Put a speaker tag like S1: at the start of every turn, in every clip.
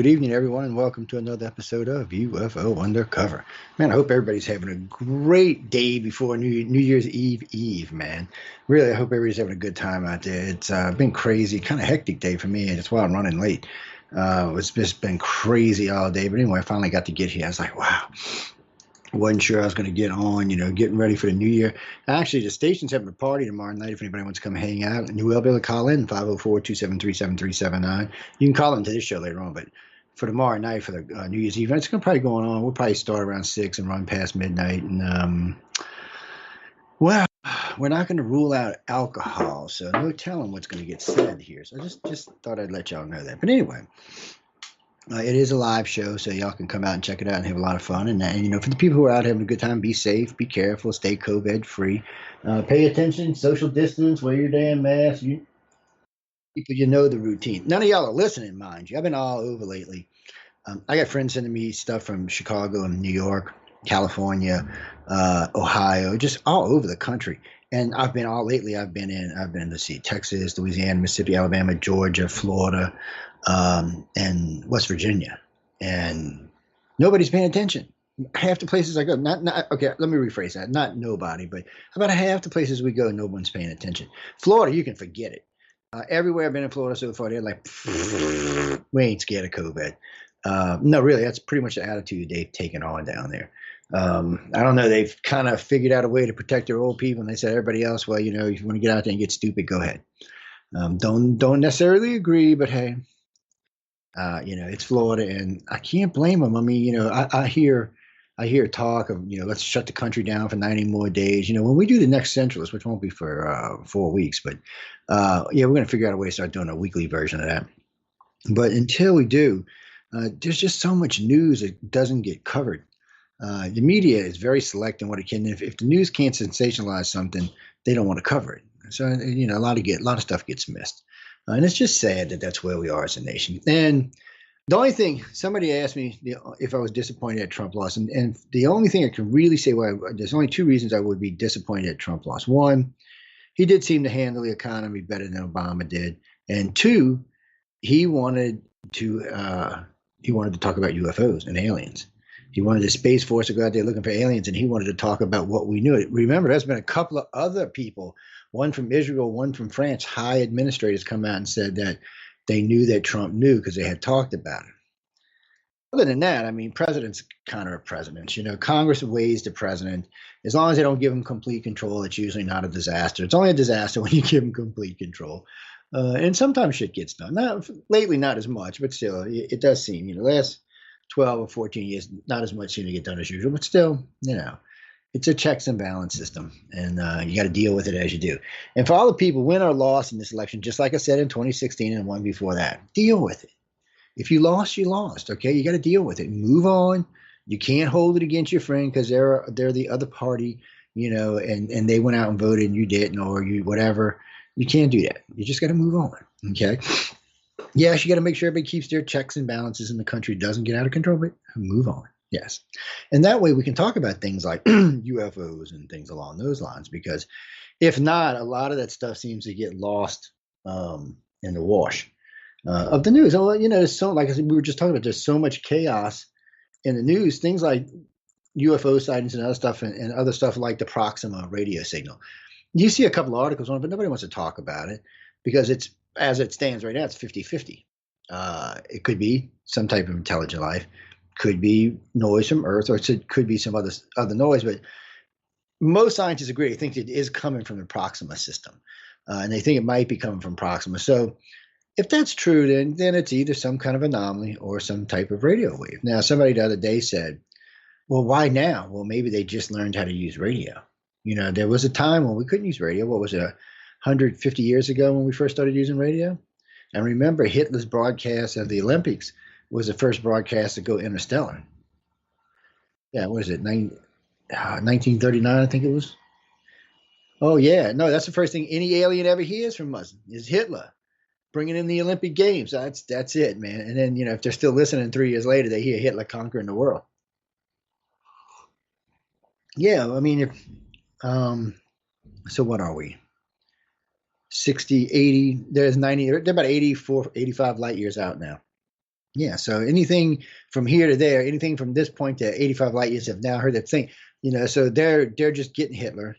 S1: Good evening, everyone, and welcome to another episode of UFO Undercover. Man, I hope everybody's having a great day before New Year's Eve, man. Really, I hope everybody's having a good time out there. It's been crazy, kind of hectic day for me, and it's why I'm running late. It's just been crazy all day, but anyway, I finally got to get here. I was like, wow. Wasn't sure I was going to get on, getting ready for the new year. Actually, the station's having a party tomorrow night if anybody wants to come hang out. And you will be able to call in 504-273-7379. You can call into this show later on, but for tomorrow night for the New Year's Eve, it's going to probably go on. We'll probably start around 6 and run past midnight. And, well, we're not going to rule out alcohol, so no telling what's going to get said here. So I just thought I'd let y'all know that. But anyway. It is a live show, so y'all can come out and check it out and have a lot of fun. And for the people who are out having a good time, be safe, be careful, stay COVID free, pay attention, social distance, wear your damn mask. People, the routine. None of y'all are listening, mind you. I've been all over lately. I got friends sending me stuff from Chicago and New York, California, Ohio, just all over the country. And I've been to see Texas, Louisiana, Mississippi, Alabama, Georgia, Florida, and West Virginia. And nobody's paying attention. Half the places I go, okay, let me rephrase that. Not nobody, but about half the places we go, no one's paying attention. Florida, you can forget it. Everywhere I've been in Florida so far, they're like, we ain't scared of COVID. No, really, that's pretty much the attitude they've taken on down there. I don't know. They've kind of figured out a way to protect their old people, and they said everybody else, well, if you want to get out there and get stupid, go ahead. Don't necessarily agree, but hey, it's Florida, and I can't blame them. I mean, I hear talk of, let's shut the country down for 90 more days. When we do the next Centralist, which won't be for 4 weeks, but we're going to figure out a way to start doing a weekly version of that. But until we do, there's just so much news that doesn't get covered. The media is very select in what it can. If the news can't sensationalize something, they don't want to cover it. So a lot of stuff gets missed, and it's just sad that that's where we are as a nation. And the only thing, somebody asked me if I was disappointed at Trump loss, and the only thing I can really say there's only two reasons I would be disappointed at Trump loss. One, he did seem to handle the economy better than Obama did, and two, he wanted to talk about UFOs and aliens. He wanted the Space Force to go out there looking for aliens, and he wanted to talk about what we knew. Remember, there's been a couple of other people, one from Israel, one from France, high administrators come out and said that they knew that Trump knew because they had talked about it. Other than that, I mean, presidents kind of are presidents. Congress weighs the president. As long as they don't give him complete control, it's usually not a disaster. It's only a disaster when you give him complete control. And sometimes shit gets done. Lately, not as much, but still, it does seem, last 12 or 14 years, not as much seem to get done as usual, but still, it's a checks and balance system, and you got to deal with it as you do. And for all the people, win or lost in this election, just like I said in 2016 and one before that, deal with it. If you lost, you lost. Okay, you got to deal with it. Move on. You can't hold it against your friend because they're the other party, and they went out and voted and you didn't, or you whatever. You can't do that. You just got to move on. Okay. Yes, you got to make sure everybody keeps their checks and balances and the country doesn't get out of control, but move on. Yes. And that way we can talk about things like UFOs and things along those lines, because if not, a lot of that stuff seems to get lost in the wash of the news. Well, there's so, like I said, we were just talking about, there's so much chaos in the news, things like UFO sightings and other stuff, and other stuff like the Proxima radio signal. You see a couple of articles on it, but nobody wants to talk about it because it's, as it stands right now, it's 50-50. It could be some type of intelligent life, could be noise from Earth, or it could be some other noise. But most scientists agree. They think it is coming from the Proxima system, and they think it might be coming from Proxima. So if that's true, then it's either some kind of anomaly or some type of radio wave. Now, somebody the other day said, well, why now? Well, maybe they just learned how to use radio. There was a time when we couldn't use radio. What was it, 150 years ago when we first started using radio? And remember, Hitler's broadcast of the Olympics was the first broadcast to go interstellar. Yeah, what is it, 1939, I think it was? Oh, yeah. No, that's the first thing any alien ever hears from us is Hitler bringing in the Olympic Games. That's it, man. And then, if they're still listening 3 years later, they hear Hitler conquering the world. Yeah, I mean, so what are we? 60, 80, there's 90, they're about 84, 85 light years out now. Yeah, so anything from here to there, anything from this point to 85 light years have now heard that thing. So they're just getting Hitler.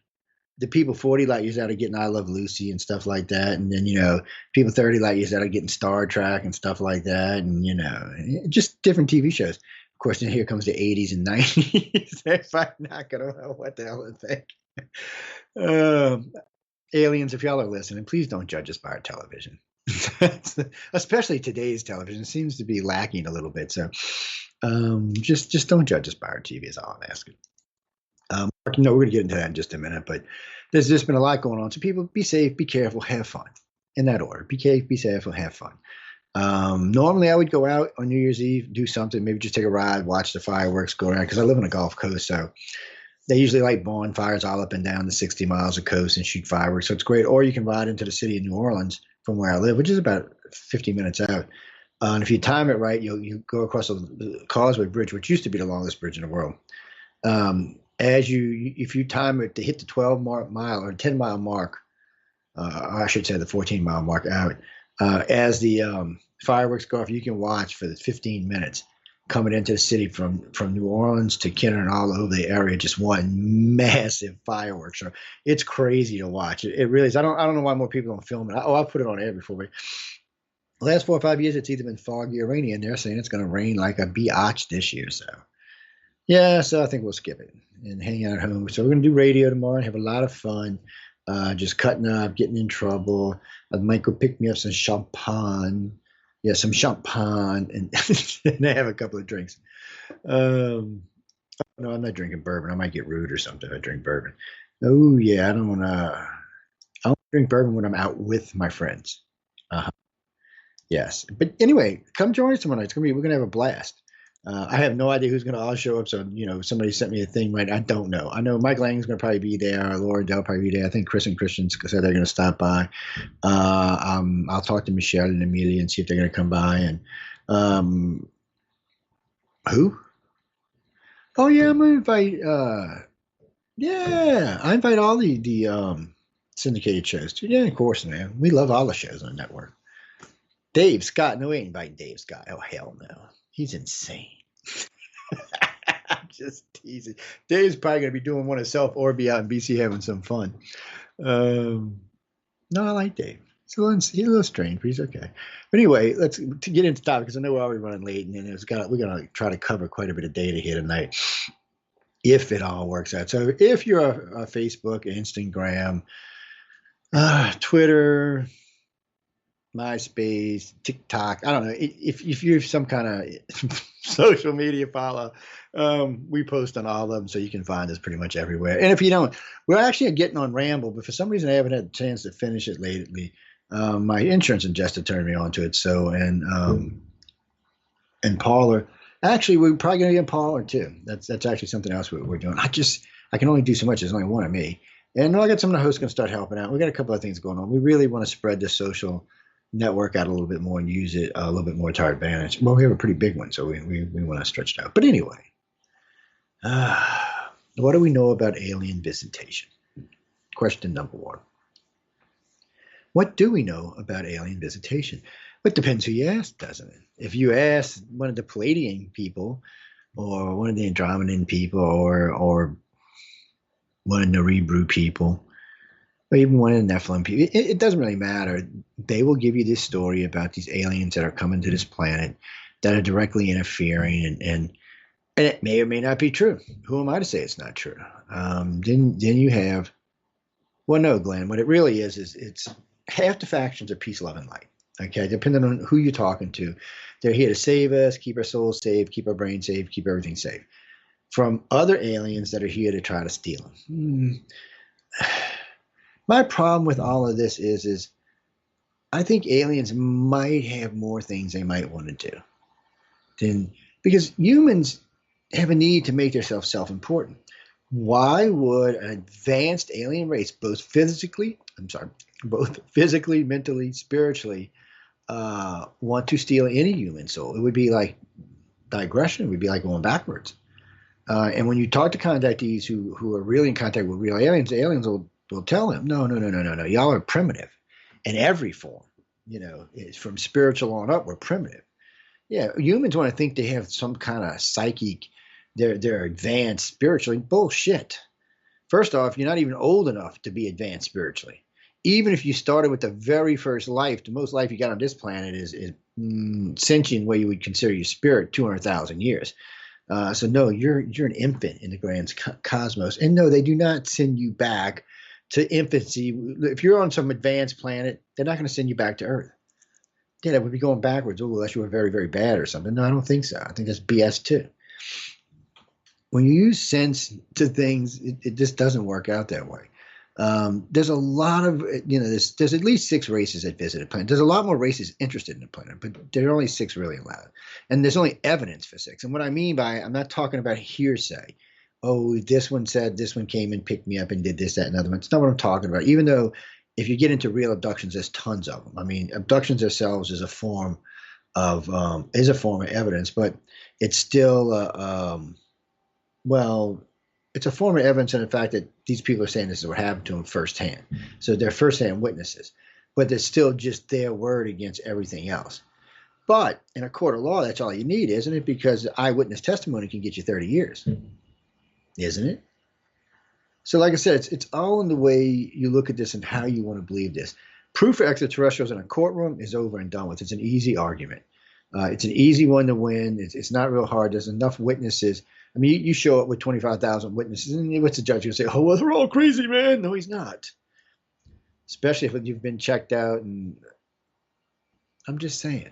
S1: The people 40 light years out are getting I Love Lucy and stuff like that. And then, people 30 light years out are getting Star Trek and stuff like that. And, just different TV shows. Of course, then here comes the 80s and 90s. They're not going to know what the hell to think. Um, Aliens, if y'all are listening, please don't judge us by our television. Especially today's television seems to be lacking a little bit. So just don't judge us by our TV is all I'm asking. We're going to get into that in just a minute, but there's just been a lot going on. So people, be safe, be careful, have fun. In that order, be safe, be careful, have fun. Normally, I would go out on New Year's Eve, do something, maybe just take a ride, watch the fireworks go around, because I live on a Gulf Coast, so they usually light bonfires all up and down the 60 miles of coast and shoot fireworks. So it's great. Or you can ride into the city of New Orleans from where I live, which is about 50 minutes out. And if you time it right, you go across the Causeway Bridge, which used to be the longest bridge in the world. If you time it to hit the 12-mile or 10-mile mark, I should say the 14-mile mark out, as the fireworks go off, you can watch for the 15 minutes coming into the city from New Orleans to Kenner and all over the area, just one massive fireworks show. It's crazy to watch. It really is. I don't know why more people don't film it. I'll put it on air before. But the last 4 or 5 years, it's either been foggy or rainy, and they're saying it's going to rain like a biatch this year. So yeah, so I think we'll skip it and hang out at home. So we're going to do radio tomorrow and have a lot of fun. Just cutting up, getting in trouble. Mike will pick me up some champagne. Yeah, some champagne, and, and I have a couple of drinks. No, I'm not drinking bourbon. I might get rude or something if I drink bourbon. Oh yeah, I don't want to. I don't drink bourbon when I'm out with my friends. Uh-huh. Yes, but anyway, come join us tomorrow night. We're gonna have a blast. I have no idea who's going to all show up. So, somebody sent me a thing, right? I don't know. I know Mike Lang's going to probably be there. Laura Dell probably be there. I think Chris and Christian said they're going to stop by. I'll talk to Michelle and Amelia and see if they're going to come by. And who? Oh yeah, I'm going to invite. Yeah, I invite all the syndicated shows too. Yeah, of course, man. We love all the shows on the network. Dave Scott. No, we ain't inviting Dave Scott. Oh hell no. He's insane. I'm just teasing. Dave's probably going to be doing one himself or be out in BC having some fun. No, I like Dave. He's a little strange, but he's okay. But anyway, let's get into the topic because I know we're already running late, and then we're going to try to cover quite a bit of data here tonight, if it all works out. So if you're a Facebook, Instagram, Twitter, MySpace, TikTok. I don't know if you're some kind of social media follow. We post on all of them, so you can find us pretty much everywhere. And if you don't, we're actually getting on Ramble, but for some reason I haven't had a chance to finish it lately. My insurance adjuster turned me on to it. So and Parler. Actually, we're probably going to get Parler too. That's actually something else we're doing. I can only do so much. There's only one of me, and I got some of the hosts going to start helping out. We got a couple of things going on. We really want to spread the social network out a little bit more and use it a little bit more to our advantage. Well, we have a pretty big one, so we want to stretch it out. But anyway, what do we know about alien visitation? Question number one. What do we know about alien visitation? It depends who you ask, doesn't it? If you ask one of the Palladian people or one of the Andromedan people or one of the Rebrew people, or even one of the Nephilim people, it doesn't really matter. They will give you this story about these aliens that are coming to this planet that are directly interfering, and it may or may not be true. Who am I to say it's not true? Then you have, well, no, Glenn, what it really is it's half the factions are peace, love, and light. Okay, depending on who you're talking to, they're here to save us, keep our souls safe, keep our brains safe, keep everything safe from other aliens that are here to try to steal them. My problem with all of this is I think aliens might have more things they might want to do than, because humans have a need to make themselves self-important. Why would an advanced alien race, both physically, mentally, spiritually, want to steal any human soul? It would be like digression. It would be like going backwards. And when you talk to contactees who are really in contact with real aliens, aliens will tell them, no, y'all are primitive in every form. It's from spiritual on up, we're primitive. Yeah, humans want to think they have some kind of psychic, they're advanced spiritually. Bullshit. First off, you're not even old enough to be advanced spiritually. Even if you started with the very first life, the most life you got on this planet is sentient, where you would consider your spirit 200,000 years. So no, you're an infant in the grand cosmos, and no, they do not send you back to infancy. If you're on some advanced planet, they're not going to send you back to Earth. Yeah, that would be going backwards. Oh, unless you were very, very bad or something. No, I don't think so. I think that's BS too. When you use sense to things, it just doesn't work out that way. There's a lot of, there's at least 6 races that visit a planet. There's a lot more races interested in the planet, but there are only 6 really allowed. And there's only evidence for 6. And what I mean by, I'm not talking about hearsay. Oh, this one said, this one came and picked me up and did this, that, and other one. It's not what I'm talking about. Even though if you get into real abductions, there's tons of them. I mean, abductions themselves is a form of evidence, but it's still, well, it's a form of evidence in the fact that these people are saying this is what happened to them firsthand. So they're firsthand witnesses, but it's still just their word against everything else. But in a court of law, that's all you need, isn't it? Because eyewitness testimony can get you 30 years, isn't it? So like I said, it's all in the way you look at this and how you want to believe this. Proof for extraterrestrials in a courtroom is over and done with. It's an easy argument. It's an easy one to win. It's not real hard. There's enough witnesses. I mean, you show up with 25,000 witnesses, and what's the judge going to say? Oh, well, they're all crazy, man. No, he's not. Especially if you've been checked out. And I'm just saying,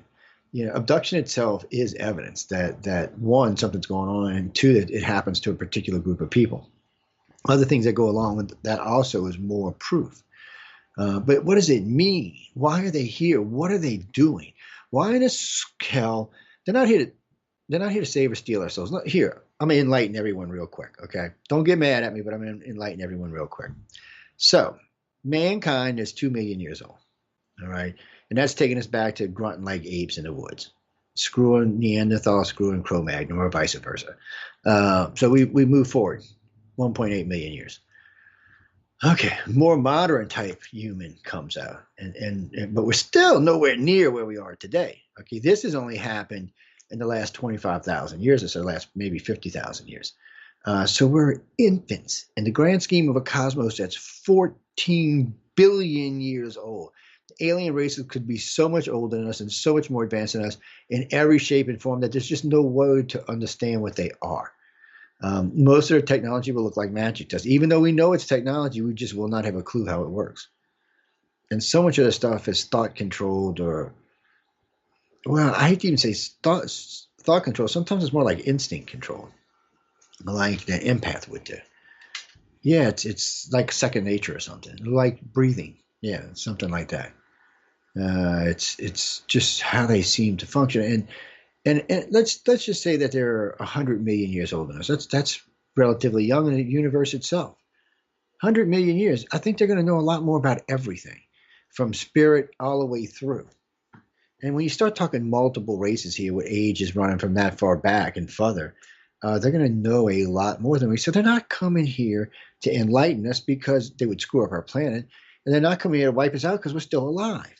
S1: abduction itself is evidence that one, something's going on, and two, that it happens to a particular group of people. Other things that go along with that also is more proof. But what does it mean? Why are they here? What are they doing? Why in this hell? They're not here to save or steal our souls. Here, I'm going to enlighten everyone real quick, okay? Don't get mad at me, but I'm going to enlighten everyone real quick. So, mankind is 2 million years old, all right? And that's taking us back to grunting like apes in the woods, screwing Neanderthal, screwing Cro-Magnon, or vice versa. So we move forward 1.8 million years. Okay, more modern type human comes out, but we're still nowhere near where we are today. Okay, this has only happened in the last 25,000 years or so, last maybe 50,000 years. So we're infants in the grand scheme of a cosmos that's 14 billion years old. The alien races could be so much older than us and so much more advanced than us in every shape and form that there's just no way to understand what they are. Most of their technology will look like magic to us. Even though we know it's technology, we just will not have a clue how it works. And so much of the stuff is thought controlled, or, well, I hate to even say thought control. Sometimes it's more like instinct control, like the empath would do. Yeah, it's like second nature or something, like breathing. Yeah, something like that. It's just how they seem to function. And let's just say that they're 100 million years older than us. That's relatively young in the universe itself. 100 million years. I think they're going to know a lot more about everything, from spirit all the way through. And when you start talking multiple races here, with age is running from that far back and further, they're going to know a lot more than we. So they're not coming here to enlighten us because they would screw up our planet, and they're not coming here to wipe us out because we're still alive.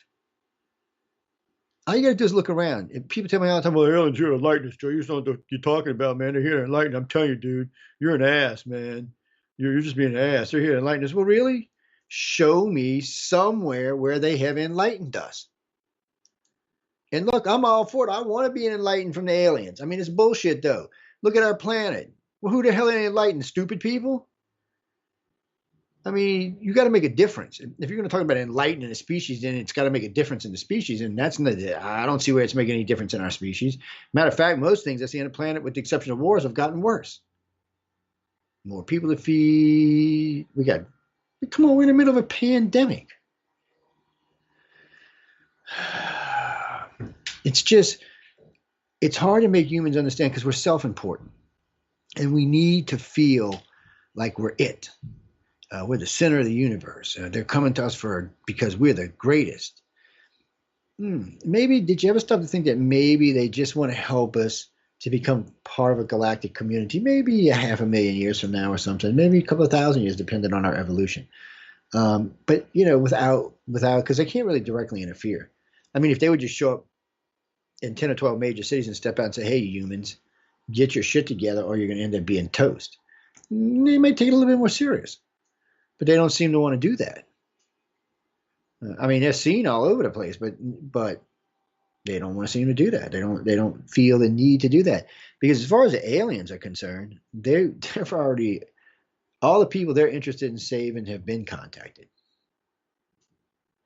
S1: All you got to do is look around. If people tell me all the time, well, aliens here to enlighten us, Joe. You know what you're talking about, man. They're here to enlighten. I'm telling you, dude, you're an ass, man. You're just being an ass. They're here to enlighten us. Well, really? Show me somewhere where they have enlightened us. And look, I'm all for it. I want to be enlightened from the aliens. I mean, it's bullshit, though. Look at our planet. Well, who the hell are they enlightened? Stupid people? I mean, you got to make a difference. If you're going to talk about enlightening a species, then it's got to make a difference in the species. And I don't see where it's making any difference in our species. Matter of fact, most things I see on the planet, with the exception of wars, have gotten worse. More people to feed. Come on, we're in the middle of a pandemic. It's hard to make humans understand because we're self-important. And we need to feel like we're it. We're the center of the universe. They're coming to us because we're the greatest. Maybe, did you ever stop to think that maybe they just want to help us to become part of a galactic community? Maybe 500,000 years from now or something. Maybe a couple of thousand years, depending on our evolution. But, without, because they can't really directly interfere. I mean, if they would just show up in 10 or 12 major cities and step out and say, hey, humans, get your shit together or you're going to end up being toast. They may take it a little bit more serious, but they don't seem to want to do that. I mean, they're seen all over the place, but they don't want to seem to do that. They don't feel the need to do that because as far as the aliens are concerned, they've already all the people they're interested in saving have been contacted.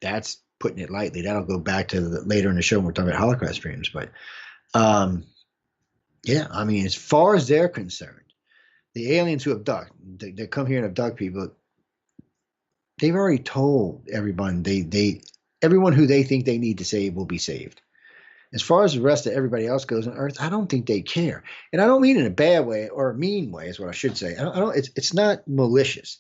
S1: That's putting it lightly. That'll go back to later in the show when we're talking about holocaust dreams. But yeah, I mean, as far as they're concerned, the aliens who abduct, they come here and abduct people. They've already told everyone everyone who they think they need to save will be saved. As far as the rest of everybody else goes on Earth, I don't think they care, and I don't mean in a bad way or a mean way, is what I should say. I don't. It's not malicious.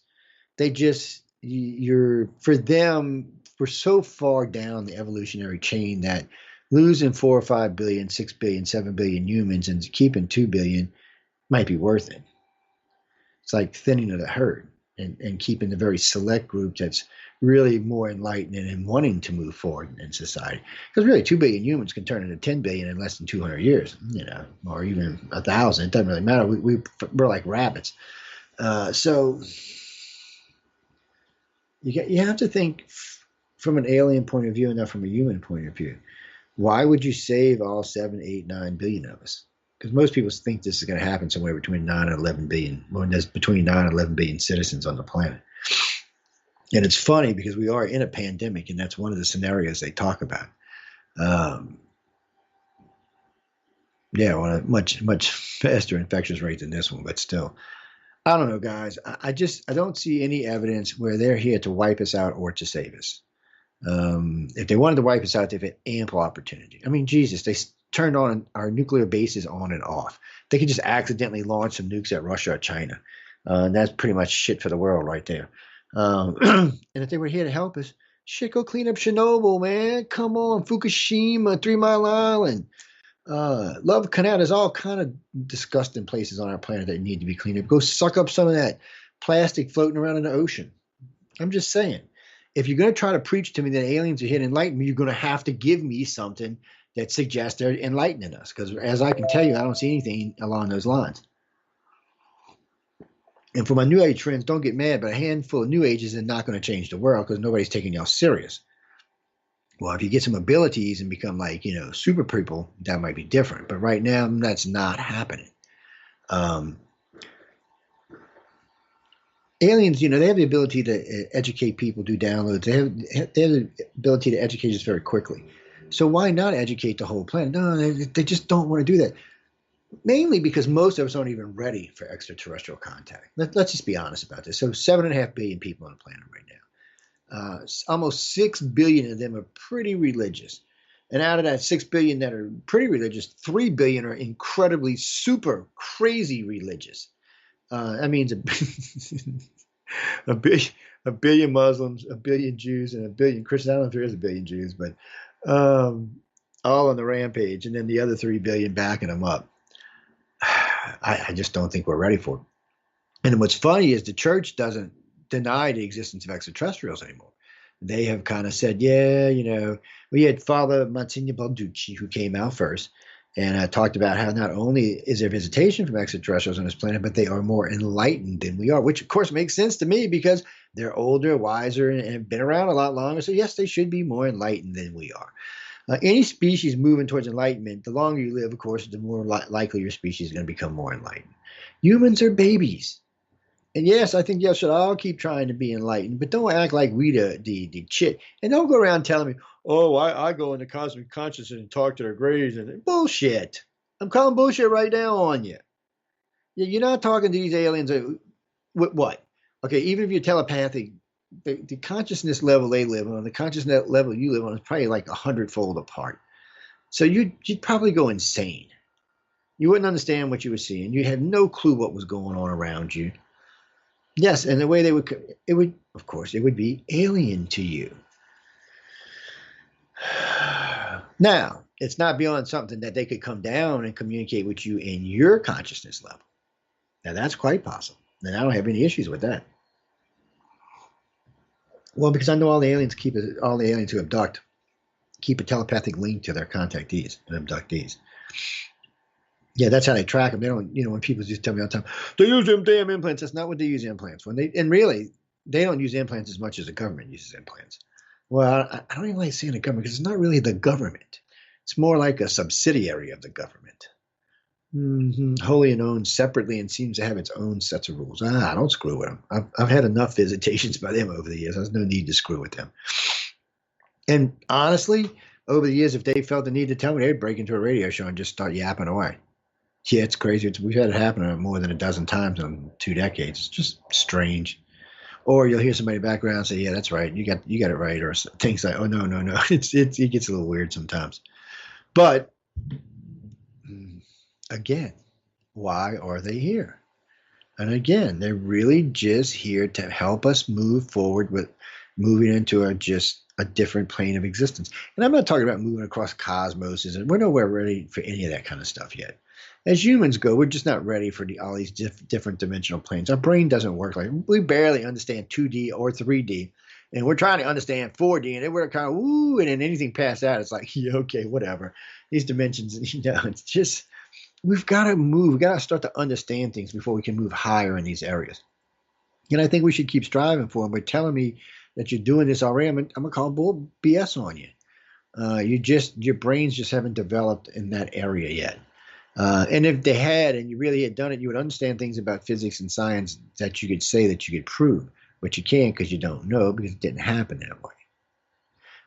S1: They just you're for them. We're so far down the evolutionary chain that losing 4 or 5 billion, 6 billion, 7 billion humans and keeping 2 billion might be worth it. It's like thinning of the herd and keeping the very select group that's really more enlightened and wanting to move forward in society. Because really, 2 billion humans can turn into 10 billion in less than 200 years, or even 1,000. It doesn't really matter. We're like rabbits. So you have to think from an alien point of view and not from a human point of view. Why would you save all 7, 8, 9 billion of us? Because most people think this is going to happen somewhere between 9 and 11 billion. Well, there's between 9 and 11 billion citizens on the planet. And it's funny because we are in a pandemic, and that's one of the scenarios they talk about. Yeah, on a much, much faster infectious rate than this one, but still. I don't know, guys. I don't see any evidence where they're here to wipe us out or to save us. If they wanted to wipe us out, they've had ample opportunity. I mean, Jesus, they turned on our nuclear bases on and off. They could just accidentally launch some nukes at Russia or China. And that's pretty much shit for the world right there. And if they were here to help us, shit, go clean up Chernobyl, man. Come on, Fukushima, 3 Mile Island. Love Canal. There's all kind of disgusting places on our planet that need to be cleaned up. Go suck up some of that plastic floating around in the ocean. I'm just saying. If you're going to try to preach to me that aliens are here to enlighten me, you're going to have to give me something that suggests they're enlightening us. Because as I can tell you, I don't see anything along those lines. And for my New Age friends, don't get mad, but a handful of New Ages is not going to change the world because nobody's taking y'all serious. Well, if you get some abilities and become like, super people, that might be different. But right now, that's not happening. Aliens, they have the ability to educate people, do downloads. They have the ability to educate us very quickly. So why not educate the whole planet? No, they just don't want to do that. Mainly because most of us aren't even ready for extraterrestrial contact. Let's just be honest about this. So 7.5 billion people on the planet right now. Almost 6 billion of them are pretty religious. And out of that 6 billion that are pretty religious, 3 billion are incredibly super crazy religious. That means a billion Muslims, a billion Jews, and a billion Christians. I don't know if there is a billion Jews, but all on the rampage, and then the other 3 billion backing them up. I just don't think we're ready for it. And what's funny is the church doesn't deny the existence of extraterrestrials anymore. They have kind of said, we had Father Monsignor Balducci who came out first and talked about how not only is there visitation from extraterrestrials on this planet, but they are more enlightened than we are, which of course makes sense to me because they're older, wiser, and have been around a lot longer. So yes, they should be more enlightened than we are. Any species moving towards enlightenment, the longer you live, of course, the more likely your species is going to become more enlightened. Humans are babies. And yes, I think y'all should all keep trying to be enlightened, but don't act like we the shit. And don't go around telling me, oh, I go into cosmic consciousness and talk to their graves. And bullshit. I'm calling bullshit right now on you. You're not talking to these aliens. What? Okay, even if you're telepathic, the consciousness level they live on, the consciousness level you live on is probably like 100-fold apart. So you'd probably go insane. You wouldn't understand what you were seeing. You had no clue what was going on around you. Yes, and the way it would be alien to you. Now, it's not beyond something that they could come down and communicate with you in your consciousness level. Now, that's quite possible. And I don't have any issues with that. Well, because I know all the aliens who abduct keep a telepathic link to their contactees and abductees. Yeah, that's how they track them. They don't, when people just tell me all the time, they use them damn implants. That's not what they use implants when and really, they don't use implants as much as the government uses implants. Well, I don't even like saying the government because it's not really the government. It's more like a subsidiary of the government. Wholly and owned separately and seems to have its own sets of rules. Don't screw with them. I've had enough visitations by them over the years. There's no need to screw with them. And honestly, over the years, if they felt the need to tell me, they'd break into a radio show and just start yapping away. Yeah, it's crazy. We've had it happen more than a dozen times in 2 decades. It's just strange. Or you'll hear somebody in the background say, "Yeah, that's right. You got it right," or things like, "Oh no, no, no." It gets a little weird sometimes. But again, why are they here? And again, they're really just here to help us move forward with moving into just a different plane of existence. And I'm not talking about moving across cosmos, and we're nowhere ready for any of that kind of stuff yet. As humans go, we're just not ready for all these different dimensional planes. Our brain doesn't work like we barely understand 2D or 3D, and we're trying to understand 4D, and then we're kind of woo, and then anything past that, it's like, yeah, okay, whatever. These dimensions, it's just we've got to move. We've got to start to understand things before we can move higher in these areas. And I think we should keep striving for them. But telling me that you're doing this already, I'm gonna call bull BS on you. Your brains just haven't developed in that area yet. And if they had, and you really had done it, you would understand things about physics and science that you could say that you could prove, but you can't because you don't know because it didn't happen that way.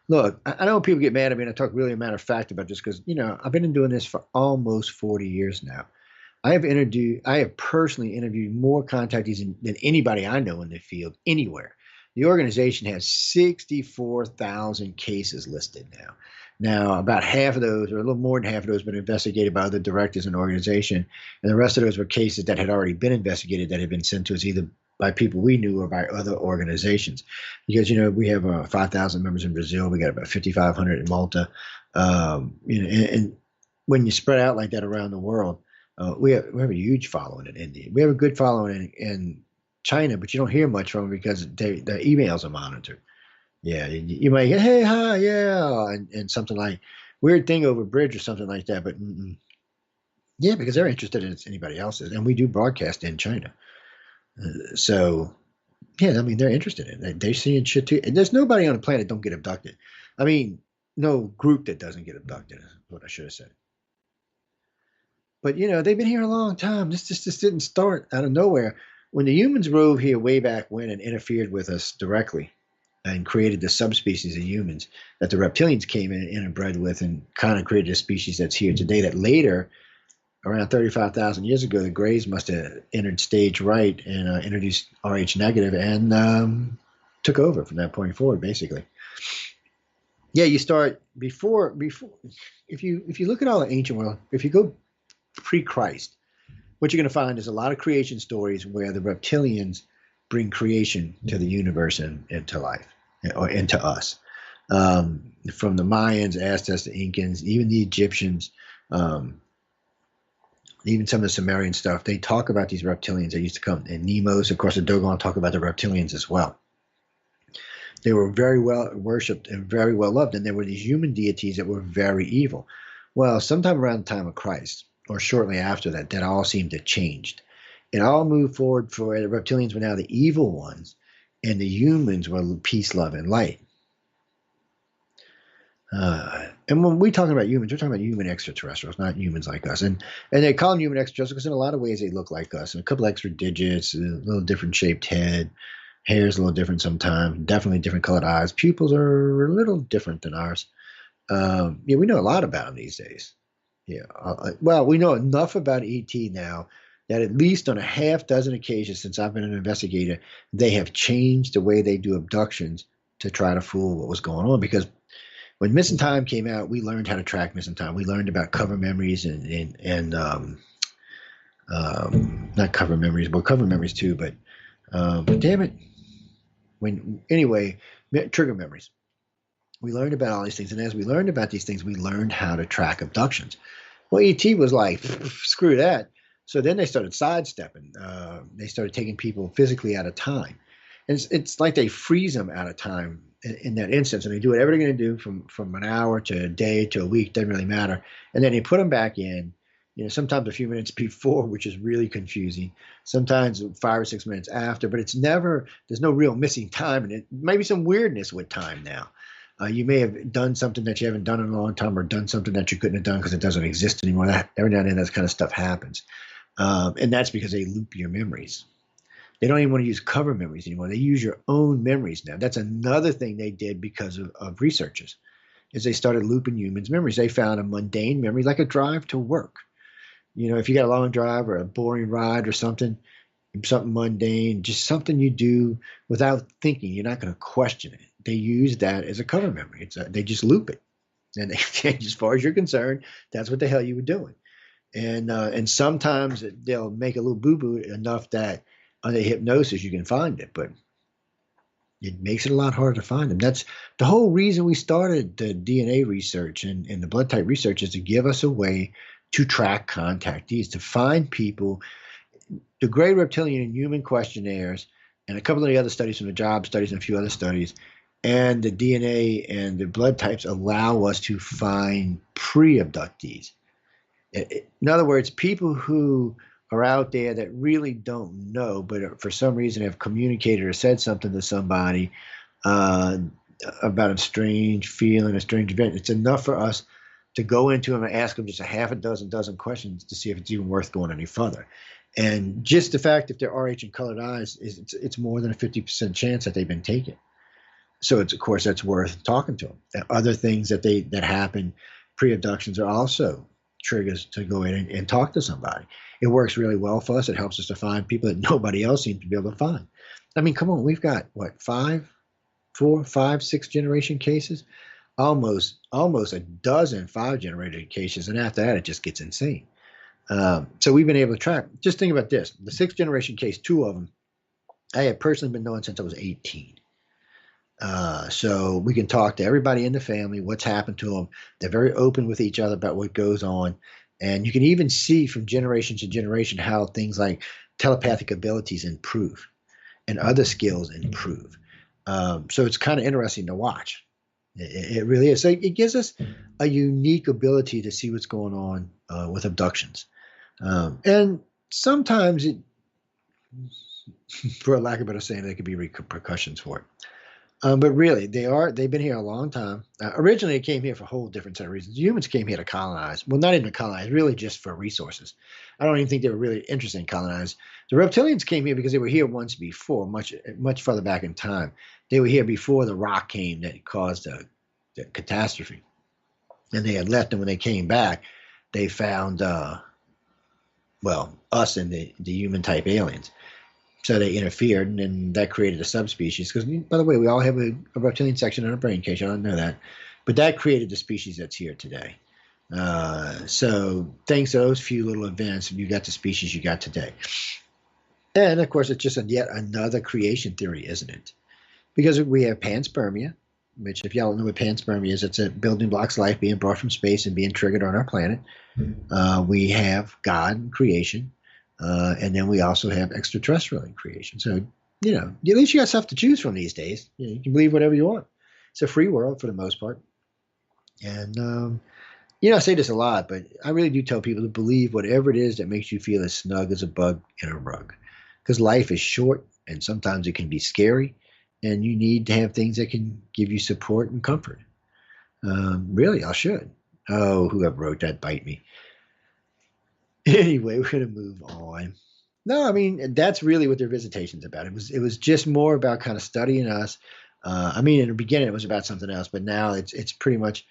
S1: Look, I know people get mad at me, and I talk really a matter of fact about this because I've been doing this for almost 40 years now. I have personally interviewed more contactees than anybody I know in the field anywhere. The organization has 64,000 cases listed now. Now, about half of those, or a little more than half of those, have been investigated by other directors in the organization, and the rest of those were cases that had already been investigated that had been sent to us either by people we knew or by other organizations. Because we have 5,000 members in Brazil, we got about 5,500 in Malta, and when you spread out like that around the world, we have a huge following in India. We have a good following in China, but you don't hear much from them because their emails are monitored. Yeah, you might get, "Hey, hi, yeah," and something like weird thing over a bridge or something like that. But yeah, because they're interested in anybody else's, and we do broadcast in China. So yeah, I mean they're interested in it. They're seeing shit too. And there's nobody on the planet don't get abducted. I mean, no group that doesn't get abducted. Is what I should have said. But they've been here a long time. This just didn't start out of nowhere. When the humans rode here way back when and interfered with us directly and created the subspecies of humans that the reptilians came in and interbred with and kind of created a species that's here today that later, around 35,000 years ago, the Greys must have entered stage right and introduced Rh negative and took over from that point forward, basically. Yeah, you start before if you look at all the ancient world, if you go pre-Christ, what you're going to find is a lot of creation stories where the reptilians bring creation to the universe and to life or into us. From the Mayans, Aztecs, the Incans, even the Egyptians, even some of the Sumerian stuff, they talk about these reptilians that used to come. And Nemos, of course, the Dogon talk about the reptilians as well. They were very well worshipped and very well loved, and there were these human deities that were very evil. Well, sometime around the time of Christ, or shortly after that, that all seemed to have changed. It all moved forward for the reptilians were now the evil ones, and the humans were peace, love, and light. And when we're talking about humans, we're talking about human extraterrestrials, not humans like us. And they call them human extraterrestrials because in a lot of ways they look like us. And a couple extra digits, a little different shaped head, hair's a little different sometimes, definitely different colored eyes. Pupils are a little different than ours. Yeah, we know a lot about them these days. Yeah. Well, we know enough about ET now that at least on a half dozen occasions since I've been an investigator, they have changed the way they do abductions to try to fool what was going on. Because when Missing Time came out, we learned how to track Missing Time. We learned about cover memories and not cover memories, well, cover memories too. But damn it, trigger memories. We learned about all these things, and as we learned about these things, we learned how to track abductions. Well, ET was like, screw that. So then they started sidestepping. They started taking people physically out of time. And it's like they freeze them out of time in that instance, and they do whatever they're going to do from an hour to a day to a week, doesn't really matter. And then they put them back in, sometimes a few minutes before, which is really confusing. Sometimes 5 or 6 minutes after, but it's never, there's no real missing time in it. Maybe some weirdness with time now. You may have done something that you haven't done in a long time, or done something that you couldn't have done because it doesn't exist anymore. That every now and then that kind of stuff happens, and that's because they loop your memories. They don't even want to use cover memories anymore. They use your own memories now. That's another thing they did because of researchers, is they started looping humans' memories. They found a mundane memory, like a drive to work. If you got a long drive or a boring ride or something mundane, just something you do without thinking, you're not going to question it. They use that as a cover memory. They just loop it. And as far as you're concerned, that's what the hell you were doing. And sometimes they'll make a little boo-boo enough that under hypnosis you can find it, but it makes it a lot harder to find them. That's the whole reason we started the DNA research and the blood type research, is to give us a way to track contactees, to find people. The Gray Reptilian and Human questionnaires and a couple of the other studies from the job studies and a few other studies, and the DNA and the blood types allow us to find pre-abductees. In other words, people who are out there that really don't know, but for some reason have communicated or said something to somebody about a strange feeling, a strange event. It's enough for us to go into them and ask them just a half a dozen questions to see if it's even worth going any further. And just the fact that they're RH and colored eyes, it's more than a 50% chance that they've been taken. So of course that's worth talking to them. And other things that happen, pre-abductions, are also triggers to go in and talk to somebody. It works really well for us. It helps us to find people that nobody else seems to be able to find. I mean, come on, we've got what, 6 generation cases, almost a dozen 5 generation cases, and after that it just gets insane. So we've been able to track. Just think about this: the 6th generation case, 2 of them, I had personally been knowing since I was 18. So we can talk to everybody in the family, what's happened to them. They're very open with each other about what goes on. And you can even see from generation to generation how things like telepathic abilities improve and other skills improve. So it's kind of interesting to watch. It really is. So it gives us a unique ability to see what's going on with abductions. And sometimes it, for lack of a better saying, there could be repercussions for it. But really, they've been here a long time. Originally, it came here for a whole different set of reasons. Humans came here to colonize. Well, not even to colonize, really just for resources. I don't even think they were really interested in colonize. The reptilians came here because they were here once before, much further back in time. They were here before the rock came that caused the catastrophe. And they had left, and when they came back, they found, us and the human-type aliens. So they interfered, and then that created a subspecies. Because, by the way, we all have a reptilian section in our brain, in case you don't know that. But that created the species that's here today. So thanks to those few little events, you got the species you got today. And, of course, it's just yet another creation theory, isn't it? Because we have panspermia, which, if y'all don't know what panspermia is, it's a building blocks life being brought from space and being triggered on our planet. We have God and creation. And then we also have extraterrestrial in creation. So, at least you got stuff to choose from these days. You can believe whatever you want. It's a free world for the most part. And, I say this a lot, but I really do tell people to believe whatever it is that makes you feel as snug as a bug in a rug. Because life is short, and sometimes it can be scary, and you need to have things that can give you support and comfort. Really, I should. Oh, whoever wrote that, bite me. Anyway, we're going to move on. No, I mean, that's really what their visitation's about. It was just more about kind of studying us. In the beginning, it was about something else, but now it's pretty much,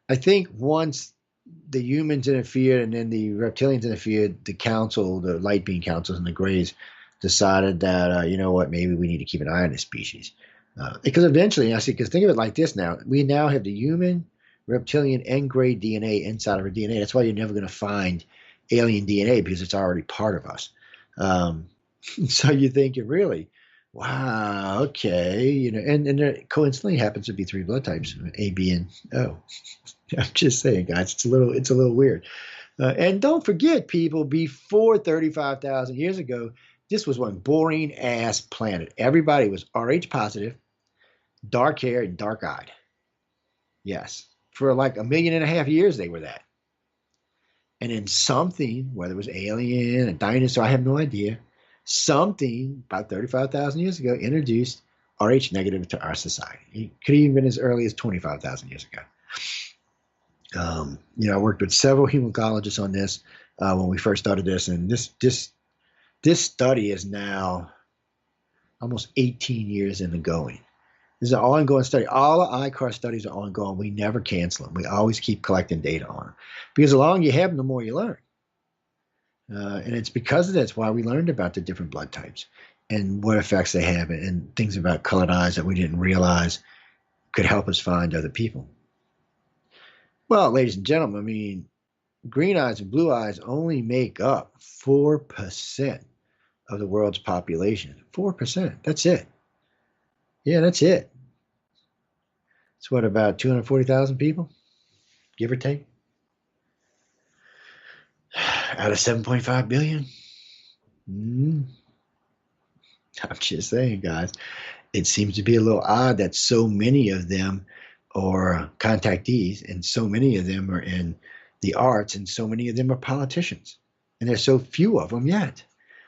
S1: I think once the humans interfered and then the reptilians interfered, the council, the light being councils and the grays decided that, maybe we need to keep an eye on this species. Because eventually, because think of it like this now, we now have the human, reptilian, and gray DNA inside of our DNA. That's why you're never going to find alien DNA, because it's already part of us. So you think it really, wow, okay, and there coincidentally happens to be 3 blood types, A, B, and O. I'm just saying, guys, it's a little weird. And don't forget, people, before 35,000 years ago, this was one boring ass planet. Everybody was RH positive. dark hair and dark eyed. Yes. For like 1.5 million years, they were that. And then something, whether it was alien, a dinosaur, I have no idea, something about 35,000 years ago introduced Rh negative to our society. It could have even been as early as 25,000 years ago. I worked with several hematologists on this when we first started this, and this study is now almost 18 years in the going. This is an ongoing study. All the ICAR studies are ongoing. We never cancel them. We always keep collecting data on them because the longer you have them, the more you learn. And it's because of that's why we learned about the different blood types and what effects they have and things about colored eyes that we didn't realize could help us find other people. Well, ladies and gentlemen, I mean, green eyes and blue eyes only make up 4% of the world's population. 4%. That's it. Yeah, that's it. It's what, about 240,000 people, give or take, out of 7.5 billion. I'm just saying, guys. It seems to be a little odd that so many of them are contactees and so many of them are in the arts and so many of them are politicians. And there's so few of them yet.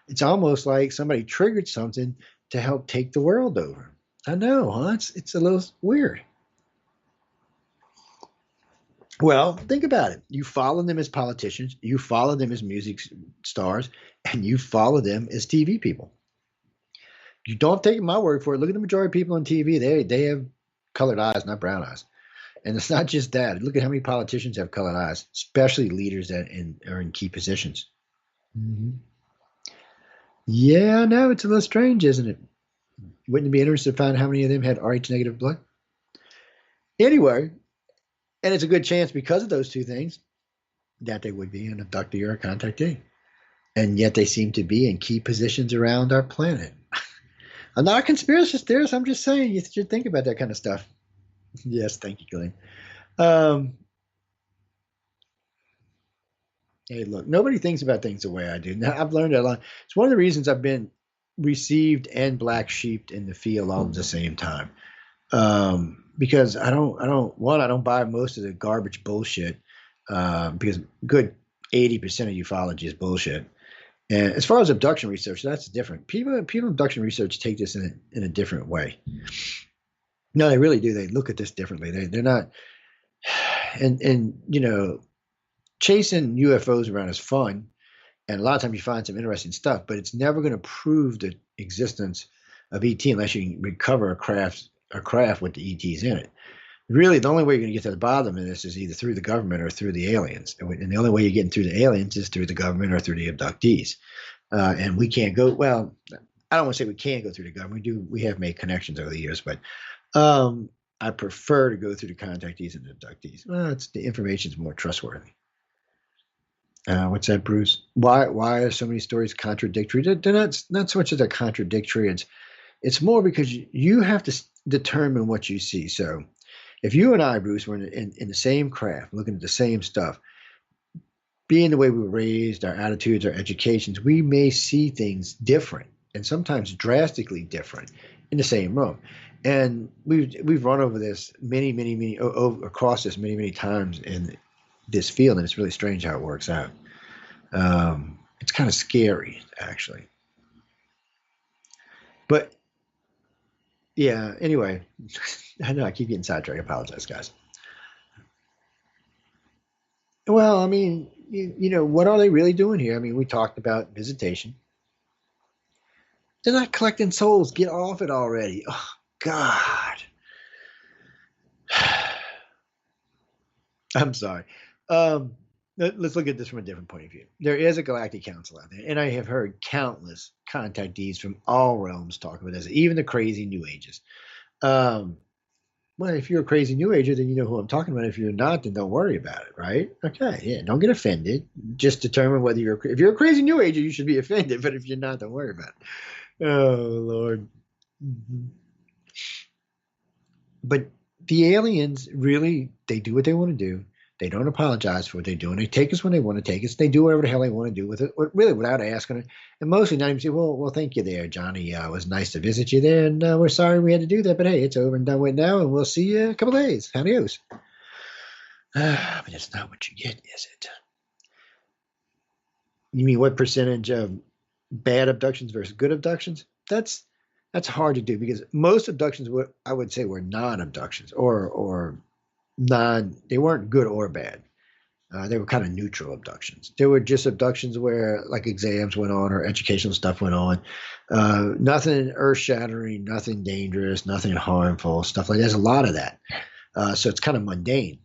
S1: It's almost like somebody triggered something to help take the world over. I know, huh? It's a little weird. Well, think about it. You follow them as politicians, you follow them as music stars, and you follow them as TV people. You don't take my word for it. Look at the majority of people on TV. They have colored eyes, not brown eyes. And it's not just that. Look at how many politicians have colored eyes, especially leaders that are in key positions. Mm-hmm. Yeah, no, it's a little strange, isn't it? Wouldn't it be interesting to find how many of them had Rh negative blood? Anyway, and it's a good chance because of those two things that they would be an abductee or a contactee. And yet they seem to be in key positions around our planet. I'm not a conspiracy theorist. I'm just saying you should think about that kind of stuff. Yes, thank you, Glenn. Um, hey, look, nobody thinks about things the way I do. Now, I've learned a lot. It's one of the reasons I've been received and black sheeped in the field all at the same time. Because I don't buy most of the garbage bullshit. Because good 80% of ufology is bullshit. And as far as abduction research, that's different. People in abduction research take this in a different way. No, they really do. They look at this differently. They're not, and chasing UFOs around is fun, and a lot of times you find some interesting stuff, but it's never going to prove the existence of ET unless you can recover a craft with the ETs in it. Really, the only way you're going to get to the bottom of this is either through the government or through the aliens, and the only way you're getting through the aliens is through the government or through the abductees. And we can't go. Well, I don't want to say we can't go through the government. We have made connections over the years, but I prefer to go through the contactees and the abductees. Well, the information is more trustworthy. What's that, Bruce? Why are so many stories contradictory? They're not so much that they're contradictory. It's more because you have to determine what you see. So if you and I, Bruce, were in the same craft, looking at the same stuff, being the way we were raised, our attitudes, our educations, we may see things different and sometimes drastically different in the same room. And we've run over this across this many times in this field, and it's really strange how it works out. It's kind of scary, actually. But yeah, anyway, I know I keep getting sidetracked. I apologize, guys. Well, I mean, what are they really doing here? I mean, we talked about visitation. They're not collecting souls. Get off it already. Oh, God. I'm sorry. Um, let's look at this from a different point of view. There is a galactic council out there, and I have heard countless contactees from all realms talk about this, even the crazy New Ages. Um, well, if you're a crazy New Ager, then you know who I'm talking about. If you're not, then don't worry about it, right? Okay, yeah, don't get offended. Just determine whether if you're a crazy New Ager, you should be offended. But if you're not, don't worry about it. Oh Lord. Mhm. But the aliens really, they do what they want to do. They don't apologize for what they do, and they take us when they want to take us. They do whatever the hell they want to do with it, really without asking it. And mostly not even say, well, thank you there, Johnny. It was nice to visit you there, and we're sorry we had to do that, but hey, it's over and done with now, and we'll see you in a couple of days. Adios. But that's not what you get, is it? You mean what percentage of bad abductions versus good abductions? That's hard to do because most abductions, I would say, were non-abductions or non. They weren't good or bad. They were kind of neutral abductions. They were just abductions where like exams went on or educational stuff went on. Nothing earth-shattering, nothing dangerous, nothing harmful, stuff like that. There's a lot of that. So it's kind of mundane.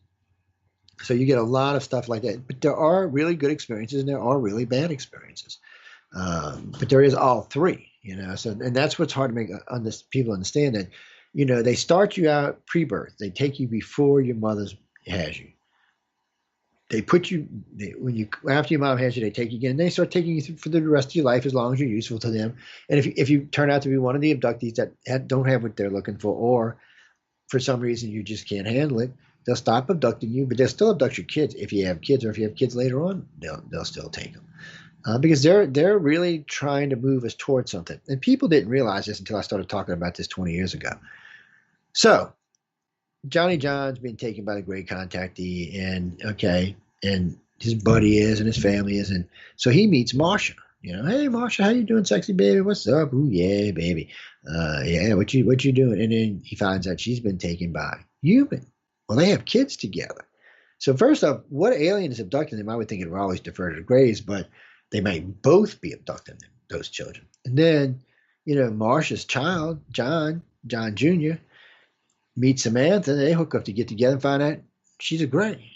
S1: So you get a lot of stuff like that. But there are really good experiences and there are really bad experiences. But there is all three, So, and that's what's hard to make people understand that, they start you out pre-birth. They take you before your mother has you. They put you after your mom has you, they take you again. And they start taking you through for the rest of your life as long as you're useful to them. And if you turn out to be one of the abductees that don't have what they're looking for, or for some reason you just can't handle it, they'll stop abducting you, but they'll still abduct your kids if you have kids, or if you have kids later on, they'll still take them. Because they're really trying to move us towards something. And people didn't realize this until I started talking about this 20 years ago. So Johnny John's been taken by the great contactee, and his buddy is, and his family is, and so he meets Marsha. Hey Marsha, how you doing, sexy baby? What's up? Ooh yeah, baby. Yeah, what you doing? And then he finds out she's been taken by human. Well, they have kids together. So first off, what alien is abducting them? I would think it would always defer to the Greys, but they might both be abducting them, those children. And then, Marsha's child, John Jr., meets Samantha. They hook up to get together and find out she's a Grey,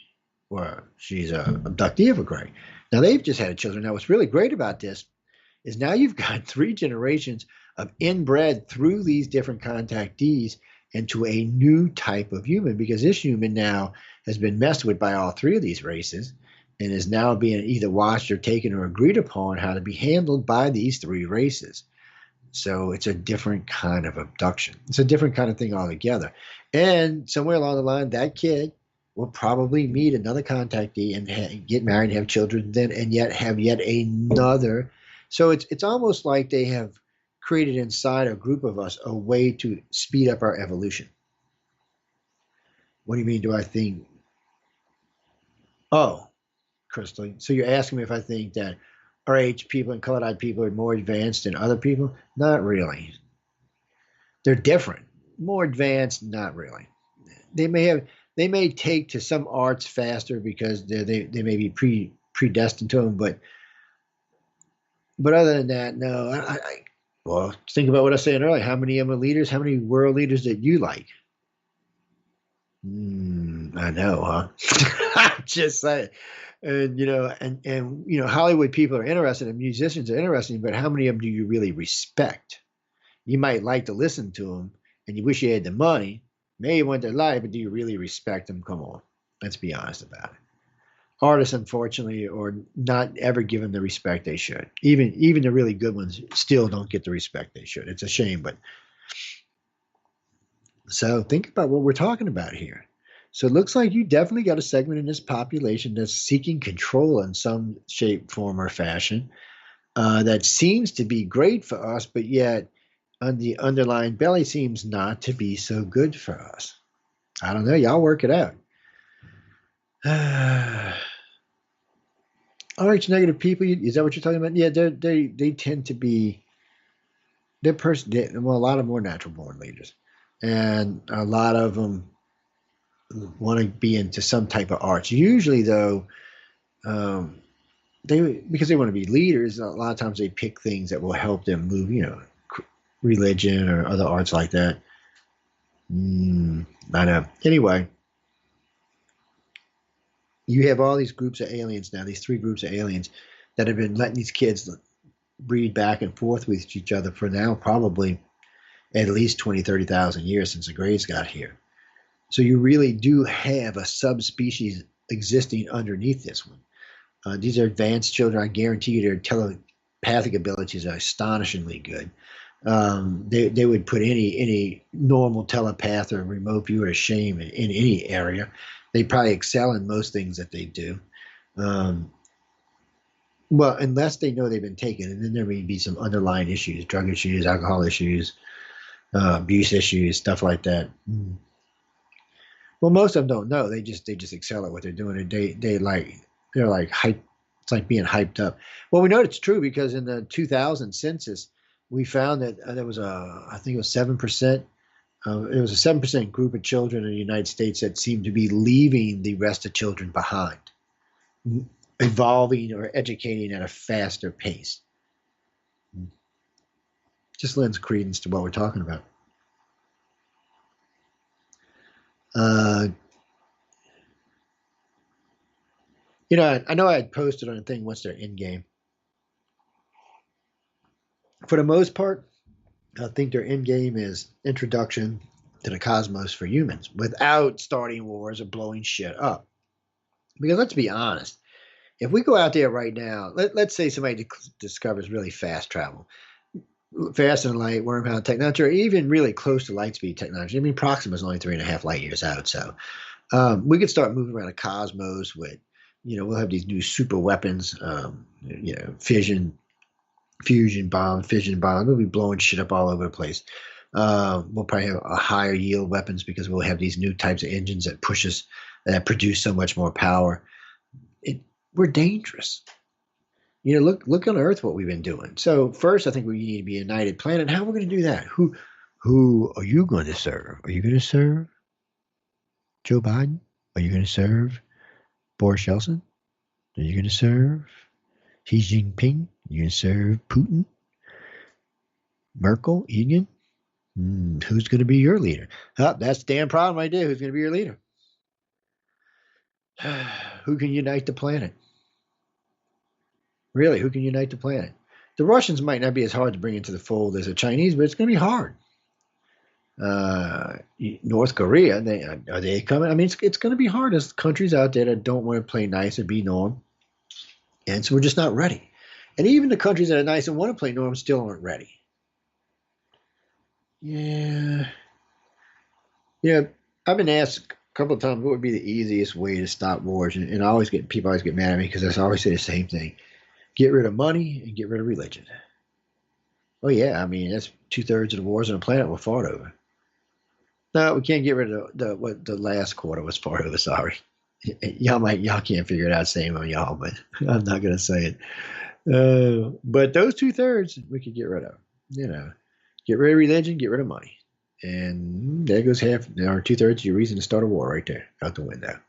S1: or she's a abductee of a Grey. Now, they've just had children. Now, what's really great about this is now you've got 3 generations of inbred through these different contactees into a new type of human, because this human now has been messed with by all 3 of these races and is now being either watched or taken or agreed upon how to be handled by these 3 races. So it's a different kind of abduction. It's a different kind of thing altogether. And somewhere along the line, that kid will probably meet another contactee and get married and have children then, and yet have yet another. So it's almost like they have created inside a group of us a way to speed up our evolution. What do you mean, do I think? Oh, Crystal, so you're asking me if I think that RH people and colored-eyed people are more advanced than other people? Not really. They're different. More advanced, not really. They may take to some arts faster because they may be predestined to them, but other than that, no. Well, think about what I was saying earlier. How many of them are leaders? How many world leaders that you like? I know, huh? Just saying. And Hollywood people are interested, and musicians are interesting, but how many of them do you really respect? You might like to listen to them, and you wish you had the money. Maybe you want their life, but do you really respect them? Come on, let's be honest about it. Artists, unfortunately, are not ever given the respect they should. Even the really good ones still don't get the respect they should. It's a shame, but so think about what we're talking about here. So it looks like you definitely got a segment in this population that's seeking control in some shape, form, or fashion. That seems to be great for us, but yet on the underlying belly seems not to be so good for us. I don't know. Y'all work it out. RH negative people, is that what you're talking about? Yeah, they tend to be, a lot of more natural born leaders, and a lot of them want to be into some type of arts. Usually, though, because they want to be leaders, a lot of times they pick things that will help them move, religion or other arts like that. I know. Anyway, you have all these groups of aliens now, these 3 groups of aliens that have been letting these kids breed back and forth with each other for now probably at least 20, 30,000 years since the Greys got here. So you really do have a subspecies existing underneath this one. These are advanced children. I guarantee you their telepathic abilities are astonishingly good. They would put any normal telepath or remote viewer to shame in any area. They probably excel in most things that they do. Um, well, unless they know they've been taken, and then there may be some underlying issues, drug issues, alcohol issues, abuse issues, stuff like that. Well, most of them don't know. They just excel at what they're doing, and they're like hype. It's like being hyped up. Well, we know it's true because in the 2000 census, we found that there was I think it was 7%. It was a 7% group of children in the United States that seemed to be leaving the rest of children behind, evolving or educating at a faster pace. Just lends credence to what we're talking about. Uh, I know I had posted on a thing what's their end game. For the most part, I think their end game is introduction to the cosmos for humans without starting wars or blowing shit up. Because let's be honest, if we go out there right now, let's say somebody discovers really fast travel, faster than light, wormhole technology, or even really close to light speed technology. I mean, Proxima is only 3.5 light years out, so we could start moving around the cosmos with, we'll have these new super weapons, fission fission bomb. We'll be blowing shit up all over the place. We'll probably have a higher yield weapons because we'll have these new types of engines that produce so much more power. We're dangerous. Look on Earth what we've been doing. So first, I think we need to be a united planet. How are we going to do that? Who are you going to serve? Are you going to serve Joe Biden? Are you going to serve Boris Yeltsin? Are you going to serve Xi Jinping? Are you going to serve Putin? Merkel? Egan? Who's going to be your leader? That's the damn problem right there. Who's going to be your leader? Who can unite the planet? Really, who can unite the planet? The Russians might not be as hard to bring into the fold as the Chinese, but it's going to be hard. North Korea, are they coming? I mean, it's going to be hard. There's countries out there that don't want to play nice or be norm, and so we're just not ready. And even the countries that are nice and want to play norm still aren't ready. Yeah. I've been asked a couple of times what would be the easiest way to stop wars, and people always get mad at me because I always say the same thing: get rid of money and get rid of religion. Oh yeah, I mean that's 2/3 of the wars on the planet were fought over. No, we can't get rid of what the last quarter was fought over. Sorry, y'all can't figure it out. Same on y'all, but I'm not gonna say it. But those 2/3 we could get rid of. Get rid of religion, get rid of money. And there goes half, or 2/3 of your reason to start a war right there, out the window.